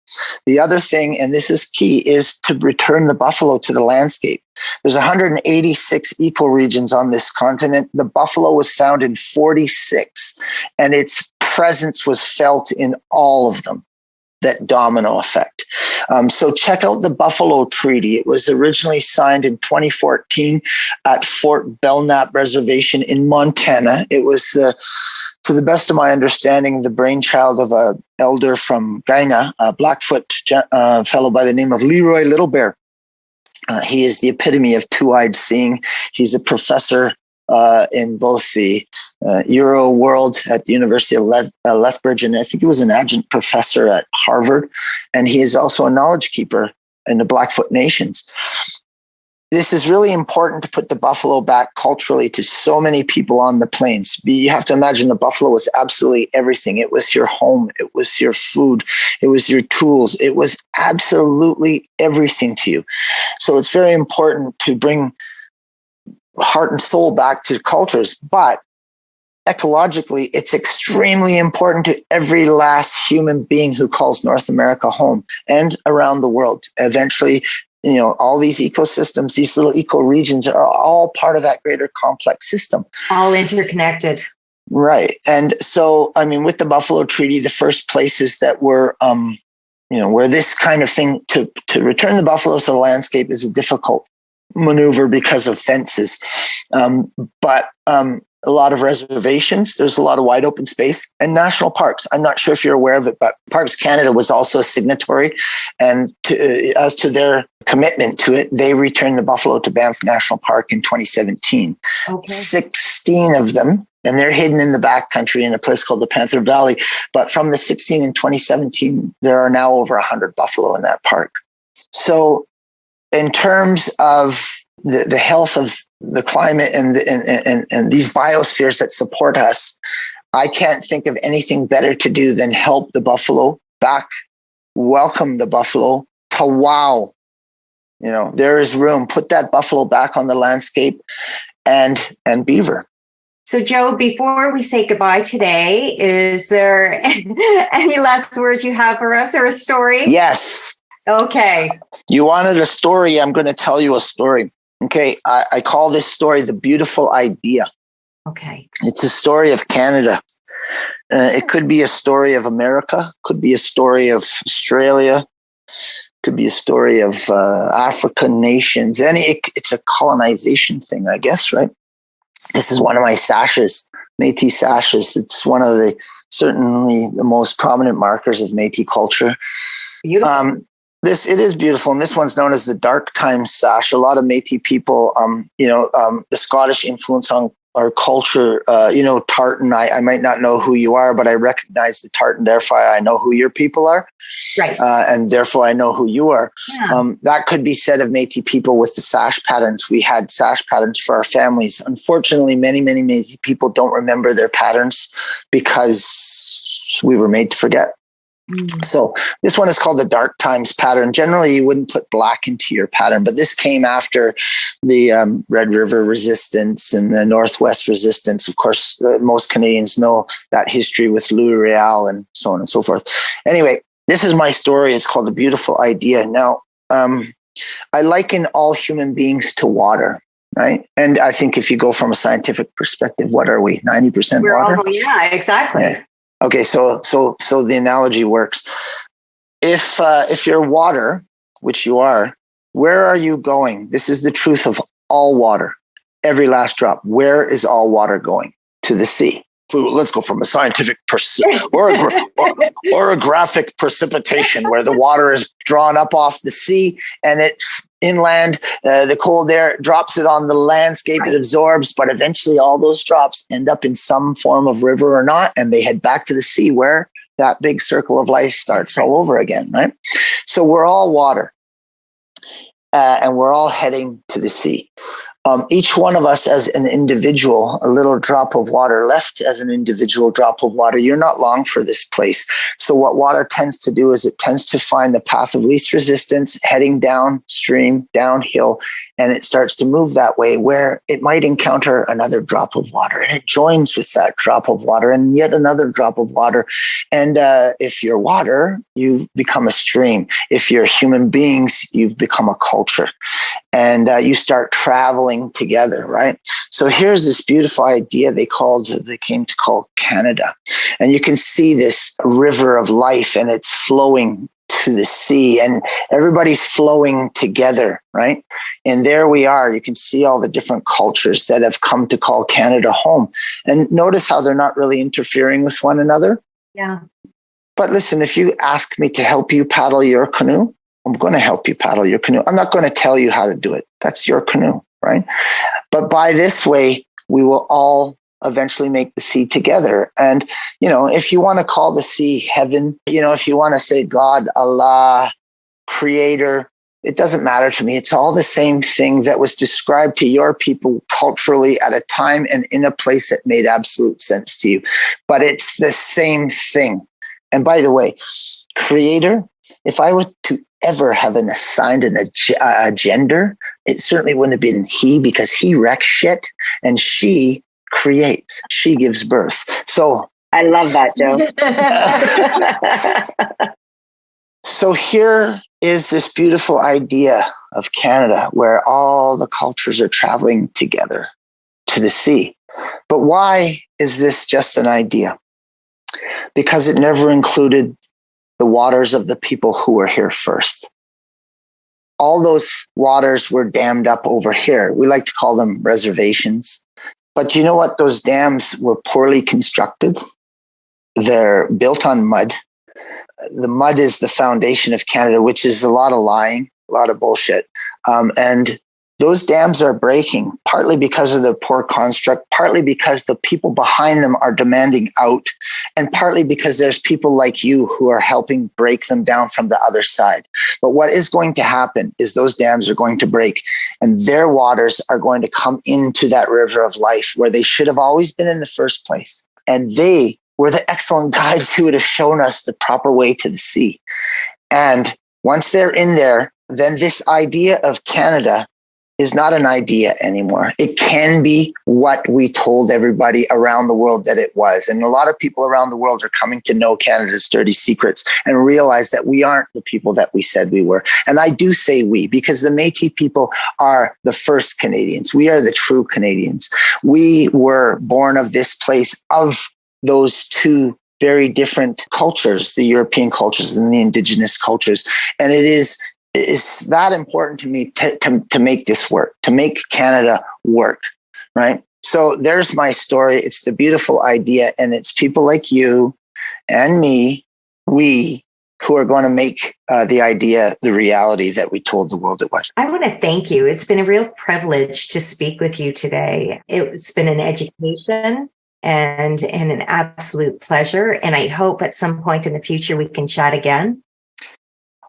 The other thing, and this is key, is to return the buffalo to the landscape. There's 186 ecoregions on this continent. The buffalo was found in 46, and its presence was felt in all of them. That domino effect. So check out the Buffalo Treaty. It was originally signed in 2014 at Fort Belknap Reservation in Montana. It was, to the best of my understanding, the brainchild of an elder from Guyana, a Blackfoot fellow by the name of Leroy Little Bear. He is the epitome of two-eyed seeing. He's a professor in both the Euro world at the University of Lethbridge, and I think he was an adjunct professor at Harvard, and he is also a knowledge keeper in the Blackfoot Nations. This is really important to put the buffalo back culturally to so many people on the plains. You have to imagine the buffalo was absolutely everything. It was your home. It was your food. It was your tools. It was absolutely everything to you. So it's very important to bring heart and soul back to cultures, but ecologically, it's extremely important to every last human being who calls North America home and around the world. Eventually, all these ecosystems, these little ecoregions are all part of that greater complex system. All interconnected. Right. And so, with the Buffalo Treaty, the first places that were, where this kind of thing to return the buffalo to the landscape is a difficult maneuver because of fences. But a lot of reservations, there's a lot of wide open space, and national parks. I'm not sure if you're aware of it, but Parks Canada was also a signatory. And as to their commitment to it, they returned the buffalo to Banff National Park in 2017. Okay. 16 of them, and they're hidden in the backcountry in a place called the Panther Valley. But from the 16 in 2017, there are now over 100 buffalo in that park. So in terms of the health of the climate and these biospheres that support us, I can't think of anything better to do than help the buffalo back, welcome the buffalo to wow. There is room. Put that buffalo back on the landscape and beaver. So, Joe, before we say goodbye today, is there any last words you have for us or a story? Yes. Okay. You wanted a story. I'm going to tell you a story. Okay. I call this story The Beautiful Idea. Okay. It's a story of Canada. It could be a story of America, could be a story of Australia, could be a story of African nations. It's a colonization thing, I guess, right? This is one of my sashes, Métis sashes. It's one of certainly the most prominent markers of Métis culture. Beautiful. It is beautiful, and this one's known as the Dark Times sash. A lot of Métis people, the Scottish influence on our culture, tartan. I might not know who you are, but I recognize the tartan. Therefore, I know who your people are, right? And therefore, I know who you are. Yeah. That could be said of Métis people with the sash patterns. We had sash patterns for our families. Unfortunately, many Métis people don't remember their patterns because we were made to forget. So this one is called the Dark Times pattern. Generally, you wouldn't put black into your pattern, but this came after the Red River resistance and the Northwest resistance. Of course, most Canadians know that history with Urie and so on and so forth. Anyway, this is my story. It's called A Beautiful Idea. Now, I liken all human beings to water, right? And I think if you go from a scientific perspective, what are we? 90% water? Yeah, exactly. Yeah. Okay, so the analogy works. If you're water, which you are, where are you going? This is the truth of all water, every last drop. Where is all water going? To the sea. Let's go from a scientific or a graphic precipitation, where the water is drawn up off the sea and it's inland. The cold air drops it on the landscape. It absorbs, but eventually all those drops end up in some form of river or not, and they head back to the sea, where that big circle of life starts all over again, right? So we're all water, and we're all heading to the sea. Each one of us as an individual, a little drop of water left as an individual drop of water. You're not long for this place. So what water tends to do is it tends to find the path of least resistance, heading downstream, downhill, and it starts to move that way, where it might encounter another drop of water, and it joins with that drop of water and yet another drop of water. And if you're water, you've become a stream. If you're human beings, you've become a culture. And you start traveling together, right? So here's this beautiful idea they came to call Canada. And you can see this river of life, and it's flowing to the sea, and everybody's flowing together, right? And there we are. You can see all the different cultures that have come to call Canada home. And notice how they're not really interfering with one another. Yeah. But listen, if you ask me to help you paddle your canoe, I'm going to help you paddle your canoe. I'm not going to tell you how to do it. That's your canoe, right? But by this way, we will all eventually make the sea together. And, if you want to call the sea heaven, if you want to say God, Allah, creator, it doesn't matter to me. It's all the same thing that was described to your people culturally at a time and in a place that made absolute sense to you. But it's the same thing. And by the way, creator, if I were to ever have assigned a gender, it certainly wouldn't have been he, because he wrecks shit and she creates. She gives birth. So I love that, Joe. So here is this beautiful idea of Canada, where all the cultures are traveling together to the sea. But why is this just an idea? Because it never included the waters of the people who were here first. All those waters were dammed up over here. We like to call them reservations. But you know what? Those dams were poorly constructed. They're built on mud. The mud is the foundation of Canada, which is a lot of lying, a lot of bullshit. And those dams are breaking, partly because of the poor construct, partly because the people behind them are demanding out, and partly because there's people like you who are helping break them down from the other side. But what is going to happen is those dams are going to break, and their waters are going to come into that river of life where they should have always been in the first place. And they were the excellent guides who would have shown us the proper way to the sea. And once they're in there, then this idea of Canada is not an idea anymore. It can be what we told everybody around the world that it was. And a lot of people around the world are coming to know Canada's dirty secrets and realize that we aren't the people that we said we were. And I do say we, because the Métis people are the first Canadians. We are the true Canadians. We were born of this place of those two very different cultures, the European cultures and the Indigenous cultures. And it's that important to me to make this work, to make Canada work, right? So there's my story. It's the beautiful idea. And it's people like you and me, we, who are going to make the idea the reality that we told the world it was. I want to thank you. It's been a real privilege to speak with you today. It's been an education and an absolute pleasure. And I hope at some point in the future we can chat again.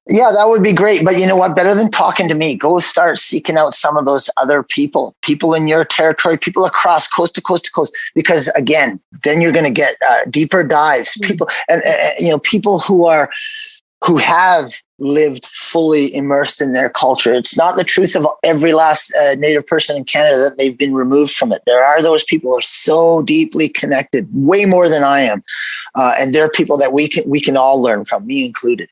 Yeah, that would be great. But you know what? Better than talking to me, go start seeking out some of those other people in your territory, people across coast to coast to coast. Because again, then you're going to get deeper dives. People and people who have lived fully immersed in their culture. It's not the truth of every last Native person in Canada that they've been removed from it. There are those people who are so deeply connected, way more than I am, and they're people that we can all learn from, me included.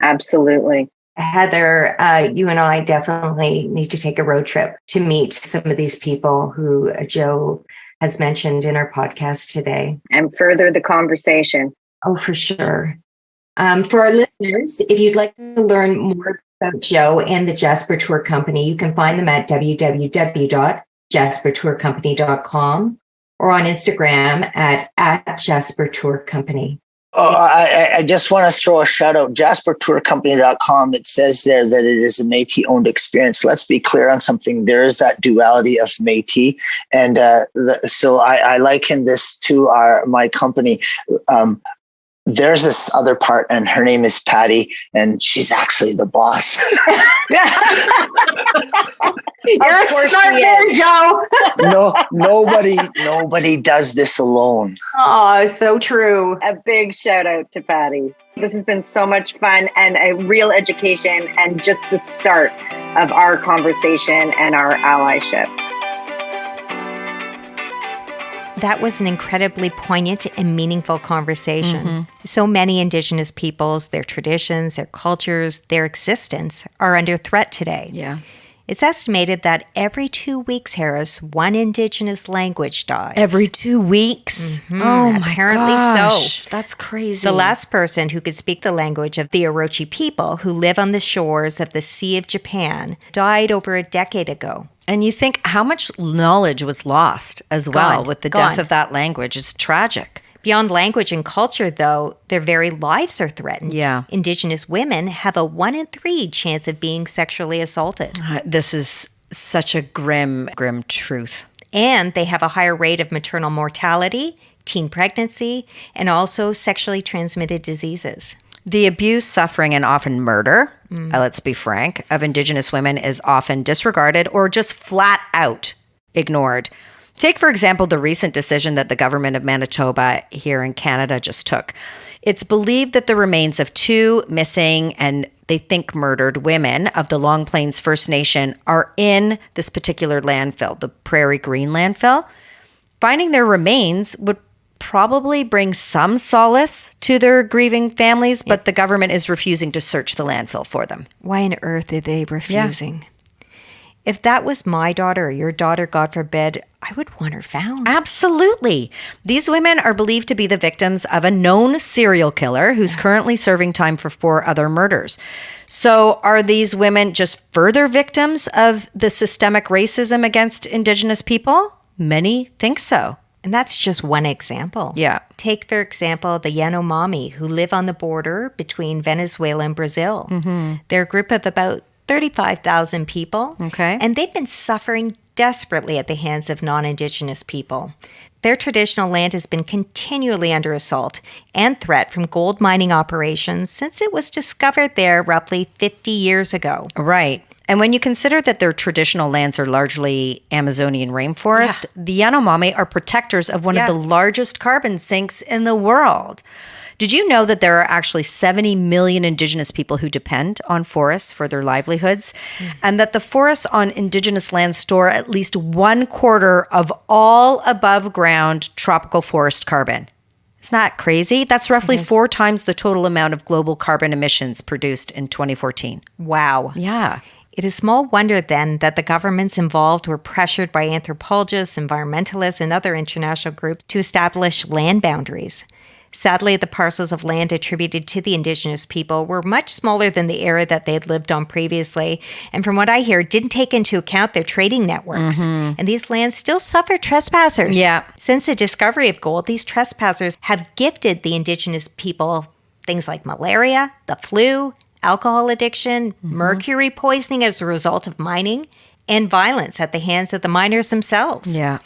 Absolutely. Heather, you and I definitely need to take a road trip to meet some of these people who Joe has mentioned in our podcast today. And further the conversation. Oh, for sure. For our listeners, if you'd like to learn more about Joe and the Jasper Tour Company, you can find them at www.jaspertourcompany.com or on Instagram at Jasper Tour Company. Oh, I just want to throw a shout out. JasperTourCompany.com. It says there that it is a Métis owned experience. Let's be clear on something. There is that duality of Métis. And so I liken this to my company. There's this other part, and her name is Patty, and she's actually the boss. You're a smart man, Joe. No, nobody does this alone. Oh, so true. A big shout out to Patty. This has been so much fun and a real education and just the start of our conversation and our allyship. That was an incredibly poignant and meaningful conversation. So many Indigenous peoples, their traditions, their cultures, their existence are under threat today. Yeah. It's estimated that every 2 weeks, Harris, one Indigenous language dies. Every 2 weeks? Oh my Apparently gosh. so. That's crazy. The last person who could speak the language of the Orochi people who live on the shores of the Sea of Japan died over a decade ago. And you think how much knowledge was lost as well Gone. with the Gone. death of that language is tragic. Beyond language and culture, though, their very lives are threatened. Yeah. Indigenous women have a 1 in 3 chance of being sexually assaulted. This is such a grim truth. And they have a higher rate of maternal mortality, teen pregnancy, and also sexually transmitted diseases. The abuse, suffering, and often murder, let's be frank, of Indigenous women is often disregarded or just flat out ignored. Take, for example, the recent decision that the government of Manitoba here in Canada just took. It's believed that the remains of 2 missing and they think murdered women of the Long Plains First Nation are in this particular landfill, the Prairie Green landfill. Finding their remains would probably bring some solace to their grieving families, but the government is refusing to search the landfill for them. Why on earth are they refusing? If that was my daughter or your daughter, God forbid, I would want her found. Absolutely. These women are believed to be the victims of a known serial killer who's currently serving time for 4 other murders. So are these women just further victims of the systemic racism against Indigenous people? Many think so. And that's just one example. Yeah. Take, for example, the Yanomami, who live on the border between Venezuela and Brazil. They're a group of about 35,000 people. Okay. And they've been suffering desperately at the hands of non-Indigenous people. Their traditional land has been continually under assault and threat from gold mining operations since it was discovered there roughly 50 years ago. Right. And when you consider that their traditional lands are largely Amazonian rainforest, the Yanomami are protectors of one of the largest carbon sinks in the world. Did you know that there are actually 70 million Indigenous people who depend on forests for their livelihoods, and that the forests on Indigenous lands store at least 1/4 of all above ground tropical forest carbon? Isn't that crazy? That's roughly 4 times the total amount of global carbon emissions produced in 2014. Wow. Yeah. It is small wonder then that the governments involved were pressured by anthropologists, environmentalists, and other international groups to establish land boundaries. Sadly, the parcels of land attributed to the Indigenous people were much smaller than the area that they had lived on previously, and from what I hear, didn't take into account their trading networks. And these lands still suffer trespassers. Yeah. Since the discovery of gold, these trespassers have gifted the Indigenous people things like malaria, the flu, alcohol addiction, mercury poisoning as a result of mining, and violence at the hands of the miners themselves. Yeah.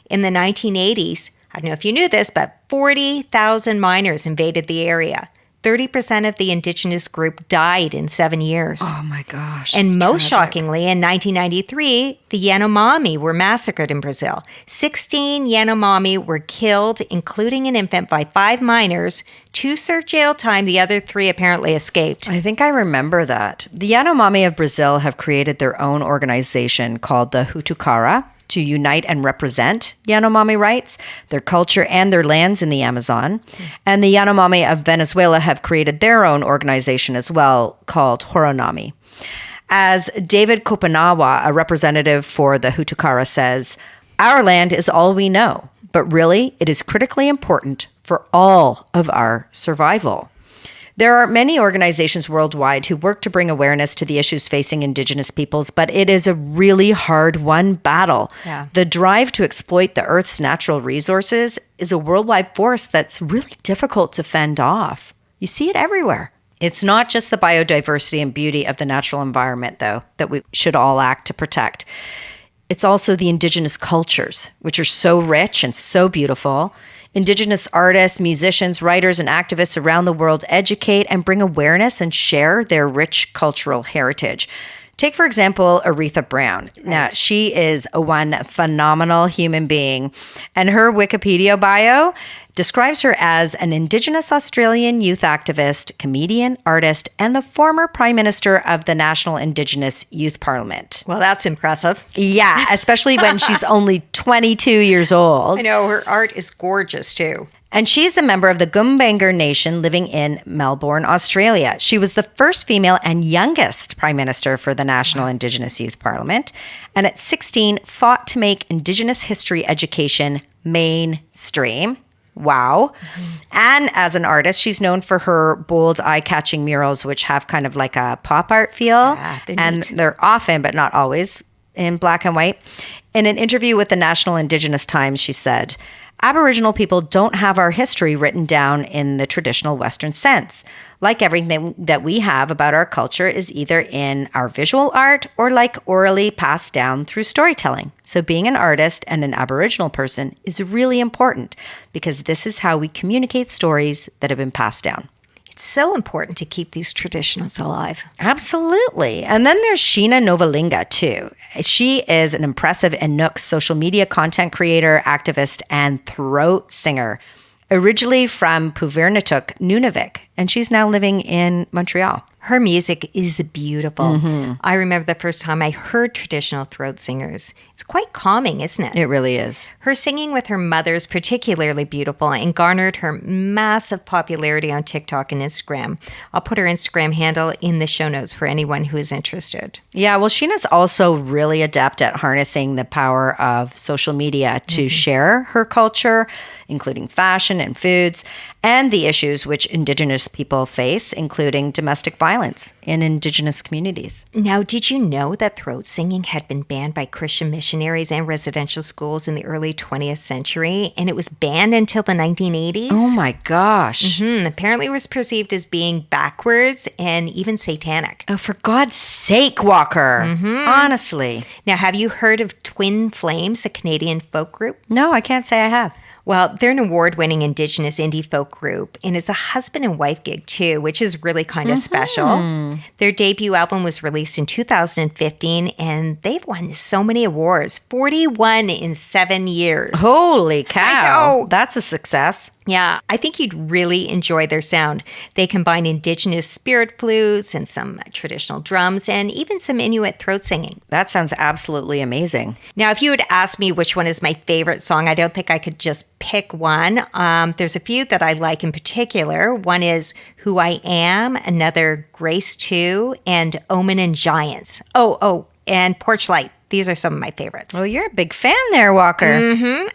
In the 1980s, I don't know if you knew this, but 40,000 miners invaded the area. 30% of the Indigenous group died in 7 years. Oh my gosh. And that's most tragic. shockingly, in 1993, the Yanomami were massacred in Brazil. 16 Yanomami were killed, including an infant, by 5 miners. 2 served jail time. The other 3 apparently escaped. I think I remember that. The Yanomami of Brazil have created their own organization called the Hutucara to unite and represent Yanomami rights, their culture, and their lands in the Amazon. And the Yanomami of Venezuela have created their own organization as well called Horonami. As David Kopanawa, a representative for the Hutucara, says, "Our land is all we know, but really it is critically important for all of our survival." There are many organizations worldwide who work to bring awareness to the issues facing Indigenous peoples, but it is a really hard-won battle. Yeah. The drive to exploit the Earth's natural resources is a worldwide force that's really difficult to fend off. You see it everywhere. It's not just the biodiversity and beauty of the natural environment, though, that we should all act to protect. It's also the Indigenous cultures, which are so rich and so beautiful. Indigenous artists, musicians, writers, and activists around the world educate and bring awareness and share their rich cultural heritage. Take, for example, Aretha Brown. Now, she is one phenomenal human being, and her Wikipedia bio describes her as an Indigenous Australian youth activist, comedian, artist, and the former Prime Minister of the National Indigenous Youth Parliament. Well, that's impressive. Yeah, especially when she's only 22 years old. I know, her art is gorgeous, too. And she's a member of the Gumbaynggirr Nation living in Melbourne, Australia. She was the first female and youngest Prime Minister for the National Indigenous Youth Parliament. And at 16, fought to make Indigenous history education mainstream. Wow. And as an artist, she's known for her bold, eye-catching murals, which have kind of like a pop art feel. Yeah, they're and neat. they're often, but not always, in black and white. In an interview with the National Indigenous Times, she said, "Aboriginal people don't have our history written down in the traditional Western sense. Like everything that we have about our culture is either in our visual art or like orally passed down through storytelling. So being an artist and an Aboriginal person is really important because this is how we communicate stories that have been passed down." It's so important to keep these traditions alive. Absolutely. And then there's Sheena Novalinga, too. She is an impressive Inuk social media content creator, activist, and throat singer. Originally from Puvirnituk, Nunavik, and she's now living in Montreal. Her music is beautiful. I remember the first time I heard traditional throat singers. It's quite calming, isn't it? It really is. Her singing with her mother is particularly beautiful and garnered her massive popularity on TikTok and Instagram. I'll put her Instagram handle in the show notes for anyone who is interested. Yeah, well, Sheena's also really adept at harnessing the power of social media to share her culture, including fashion and foods, and the issues which Indigenous people face, including domestic violence in Indigenous communities. Now, did you know that throat singing had been banned by Christian missionaries and residential schools in the early 20th century, and it was banned until the 1980s? Oh my gosh. Apparently it was perceived as being backwards and even satanic. Oh, for God's sake, Walker. Honestly. Now, have you heard of Twin Flames, a Canadian folk group? No, I can't say I have. Well, they're an award-winning Indigenous indie folk group, and it's a husband and wife gig too, which is really kind of special. Their debut album was released in 2015, and they've won so many awards, 41 in 7 years. Holy cow. I know. That's a success. Yeah, I think you'd really enjoy their sound. They combine indigenous spirit flutes and some traditional drums and even some Inuit throat singing. That sounds absolutely amazing. Now, if you had asked me which one is my favorite song, I don't think I could just pick one. There's a few that I like in particular. One is Who I Am, another Grace 2, and Omen and Giants. And Porch Light. These are some of my favorites. Well, you're a big fan there, Walker.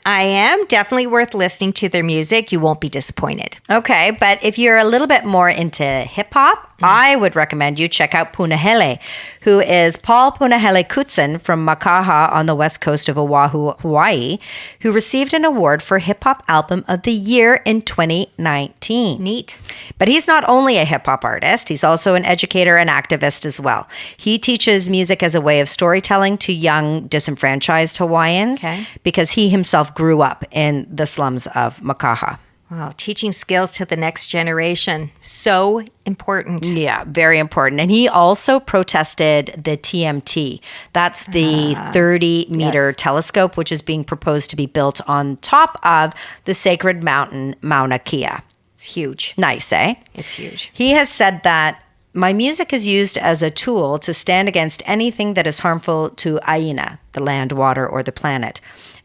I am. Definitely worth listening to their music. You won't be disappointed. Okay, but if you're a little bit more into hip hop, I would recommend you check out Punahele, who is Paul Punahele Kutsin from Makaha on the west coast of Oahu, Hawaii, who received an award for Hip Hop Album of the Year in 2019. Neat. But he's not only a hip hop artist, he's also an educator and activist as well. He teaches music as a way of storytelling to young disenfranchised Hawaiians because he himself grew up in the slums of Makaha. Wow, teaching skills to the next generation. So important. Yeah, very important. And he also protested the TMT. That's the 30-meter telescope, which is being proposed to be built on top of the sacred mountain, Mauna Kea. It's huge. Nice, eh? It's huge. He has said that my music is used as a tool to stand against anything that is harmful to Aina, the land, water, or the planet.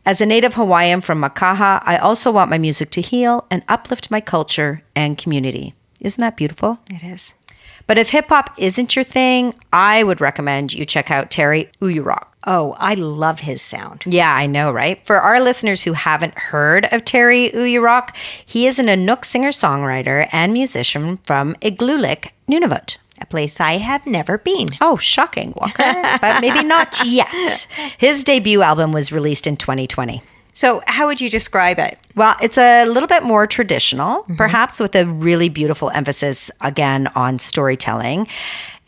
As a native Hawaiian from Makaha, I also want my music to heal and uplift my culture and community. Isn't that beautiful? It is. But if hip-hop isn't your thing, I would recommend you check out Terry Urie. Oh, I love his sound. Yeah, I know, right? For our listeners who haven't heard of Terry Urie, he is an Inuk singer-songwriter and musician from Igloolik, Nunavut. A place I have never been. Oh, shocking, Walker. But maybe not yet. His debut album was released in 2020. So how would you describe it? Well, it's a little bit more traditional, perhaps with a really beautiful emphasis, again, on storytelling.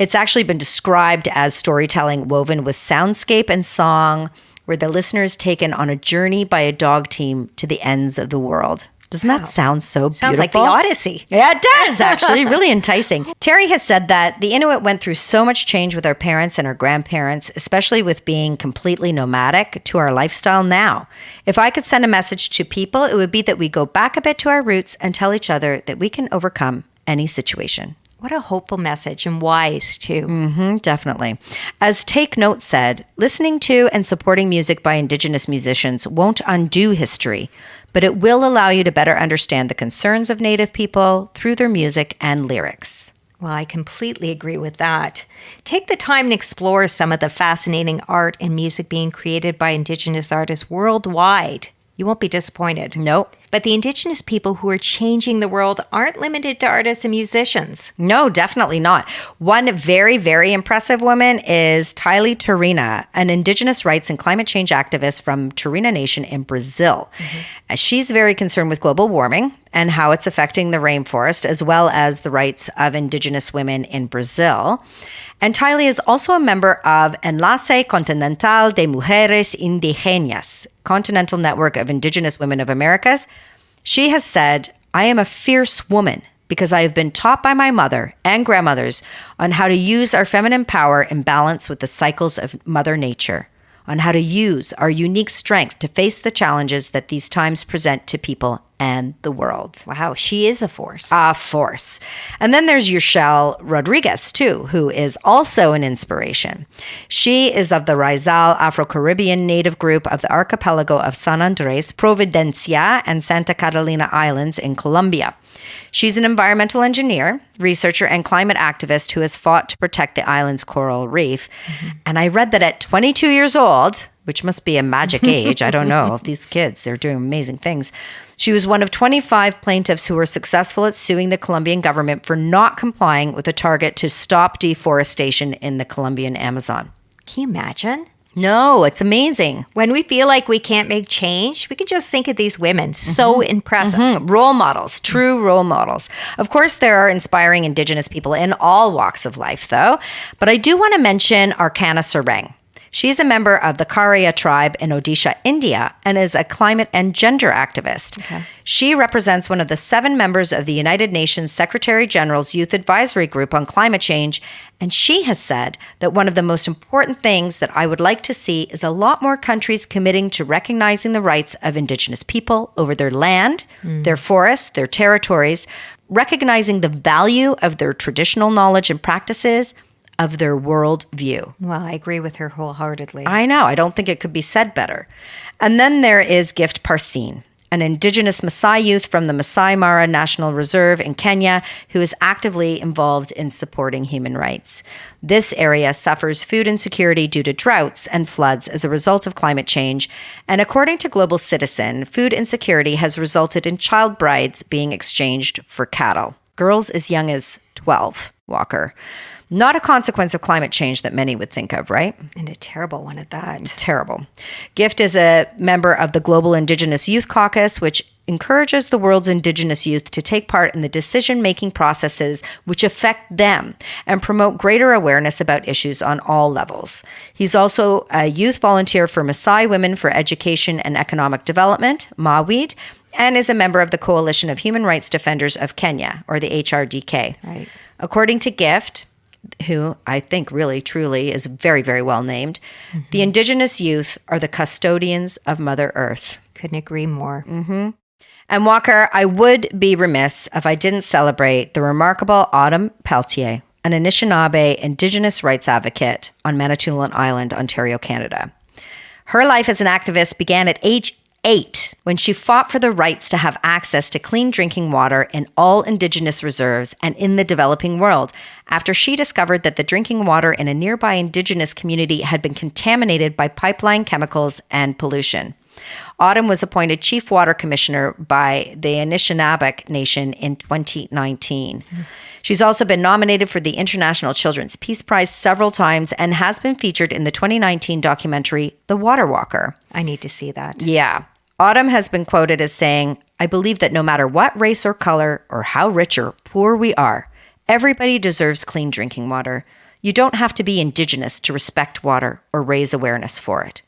It's actually been described as storytelling woven with soundscape and song, where the listener is taken on a journey by a dog team to the ends of the world. Doesn't that sound so beautiful? Sounds like the Odyssey. Yeah, it does, actually. Really enticing. Terry has said that the Inuit went through so much change with our parents and our grandparents, especially with being completely nomadic, to our lifestyle now. If I could send a message to people, it would be that we go back a bit to our roots and tell each other that we can overcome any situation. What a hopeful message, and wise, too. Definitely. As Take Note said, listening to and supporting music by Indigenous musicians won't undo history, but it will allow you to better understand the concerns of Native people through their music and lyrics. Well, I completely agree with that. Take the time and explore some of the fascinating art and music being created by Indigenous artists worldwide. You won't be disappointed. Nope. But the Indigenous people who are changing the world aren't limited to artists and musicians. No, definitely not. One very, very impressive woman is Tylee Tarina, an Indigenous rights and climate change activist from Tarina Nation in Brazil. She's very concerned with global warming and how it's affecting the rainforest, as well as the rights of Indigenous women in Brazil. And Tylee is also a member of Enlace Continental de Mujeres Indígenas, Continental Network of Indigenous Women of Americas. She has said, I am a fierce woman because I have been taught by my mother and grandmothers on how to use our feminine power in balance with the cycles of Mother Nature, on how to use our unique strength to face the challenges that these times present to people and the world. Wow, she is a force. A force. And then there's Yushel Rodriguez, too, who is also an inspiration. She is of the Rizal Afro-Caribbean native group of the archipelago of San Andres, Providencia, and Santa Catalina Islands in Colombia. She's an environmental engineer, researcher, and climate activist who has fought to protect the island's coral reef. And I read that at 22 years old, which must be a magic age, I don't know, if these kids, they're doing amazing things. She was one of 25 plaintiffs who were successful at suing the Colombian government for not complying with a target to stop deforestation in the Colombian Amazon. Can you imagine? No, it's amazing. When we feel like we can't make change, we can just think of these women. So impressive. Role models, true role models. Of course, there are inspiring Indigenous people in all walks of life, though. But I do want to mention Arcana Sereng. She's a member of the Karya tribe in Odisha, India, and is a climate and gender activist. Okay. She represents one of the 7 members of the United Nations Secretary General's Youth Advisory Group on Climate Change, and she has said that one of the most important things that I would like to see is a lot more countries committing to recognizing the rights of Indigenous people over their land, their forests, their territories, recognizing the value of their traditional knowledge and practices, of their world view. Well, I agree with her wholeheartedly. I know. I don't think it could be said better. And then there is Gift Parsin, an Indigenous Maasai youth from the Masai Mara National Reserve in Kenya who is actively involved in supporting human rights. This area suffers food insecurity due to droughts and floods as a result of climate change. And according to Global Citizen, food insecurity has resulted in child brides being exchanged for cattle. Girls as young as 12, Walker. Not a consequence of climate change that many would think of, right? And a terrible one at that. Terrible. Gift is a member of the Global Indigenous Youth Caucus, which encourages the world's Indigenous youth to take part in the decision-making processes which affect them and promote greater awareness about issues on all levels. He's also a youth volunteer for Maasai Women for Education and Economic Development, MAWED, and is a member of the Coalition of Human Rights Defenders of Kenya, or the HRDK. Right. According to Gift, who I think really, truly is very, very well named, the Indigenous youth are the custodians of Mother Earth. Couldn't agree more. And Walker, I would be remiss if I didn't celebrate the remarkable Autumn Pelletier, an Anishinaabe Indigenous rights advocate on Manitoulin Island, Ontario, Canada. Her life as an activist began at age 8 when she fought for the rights to have access to clean drinking water in all Indigenous reserves and in the developing world after she discovered that the drinking water in a nearby Indigenous community had been contaminated by pipeline chemicals and pollution. Autumn was appointed Chief Water Commissioner by the Anishinaabe Nation in 2019. She's also been nominated for the International Children's Peace Prize several times and has been featured in the 2019 documentary, The Water Walker. I need to see that. Yeah. Autumn has been quoted as saying, "I believe that no matter what race or color or how rich or poor we are, everybody deserves clean drinking water. You don't have to be Indigenous to respect water or raise awareness for it."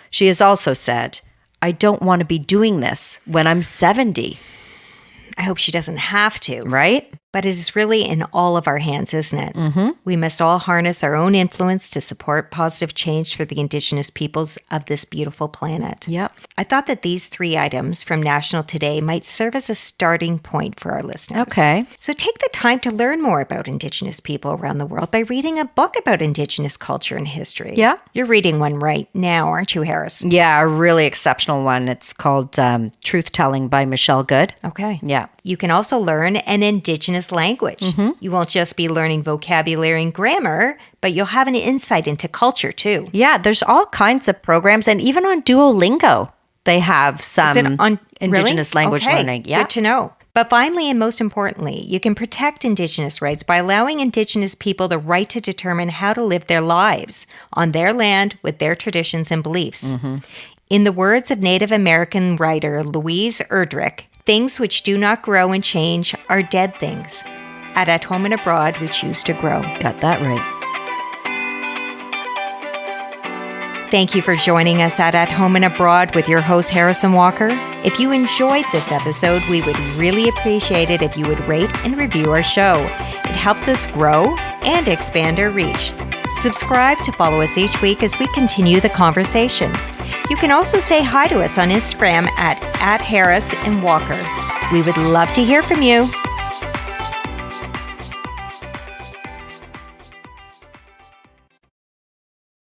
She has also said, "I don't want to be doing this when I'm 70. I hope she doesn't have to. Right? But it is really in all of our hands, isn't it? We must all harness our own influence to support positive change for the Indigenous peoples of this beautiful planet. Yep. I thought that these 3 items from National Today might serve as a starting point for our listeners. Okay. So take the time to learn more about Indigenous people around the world by reading a book about Indigenous culture and history. Yeah. You're reading one right now, aren't you, Harris? Yeah, a really exceptional one. It's called Truth Telling by Michelle Good. Okay. Yeah. You can also learn an Indigenous language. You won't just be learning vocabulary and grammar, but you'll have an insight into culture too. Yeah, there's all kinds of programs, and even on Duolingo, they have some Is it on Indigenous really? language Okay, learning. Yeah. Good to know. But finally, and most importantly, you can protect Indigenous rights by allowing Indigenous people the right to determine how to live their lives on their land with their traditions and beliefs. In the words of Native American writer Louise Erdrich, things which do not grow and change are dead things. At home and abroad, we choose to grow. Got that right. Thank you for joining us at Home and Abroad with your host, Harrison Walker. If you enjoyed this episode, we would really appreciate it if you would rate and review our show. It helps us grow and expand our reach. Subscribe to follow us each week as we continue the conversation. You can also say hi to us on Instagram at Harris and Walker. We would love to hear from you.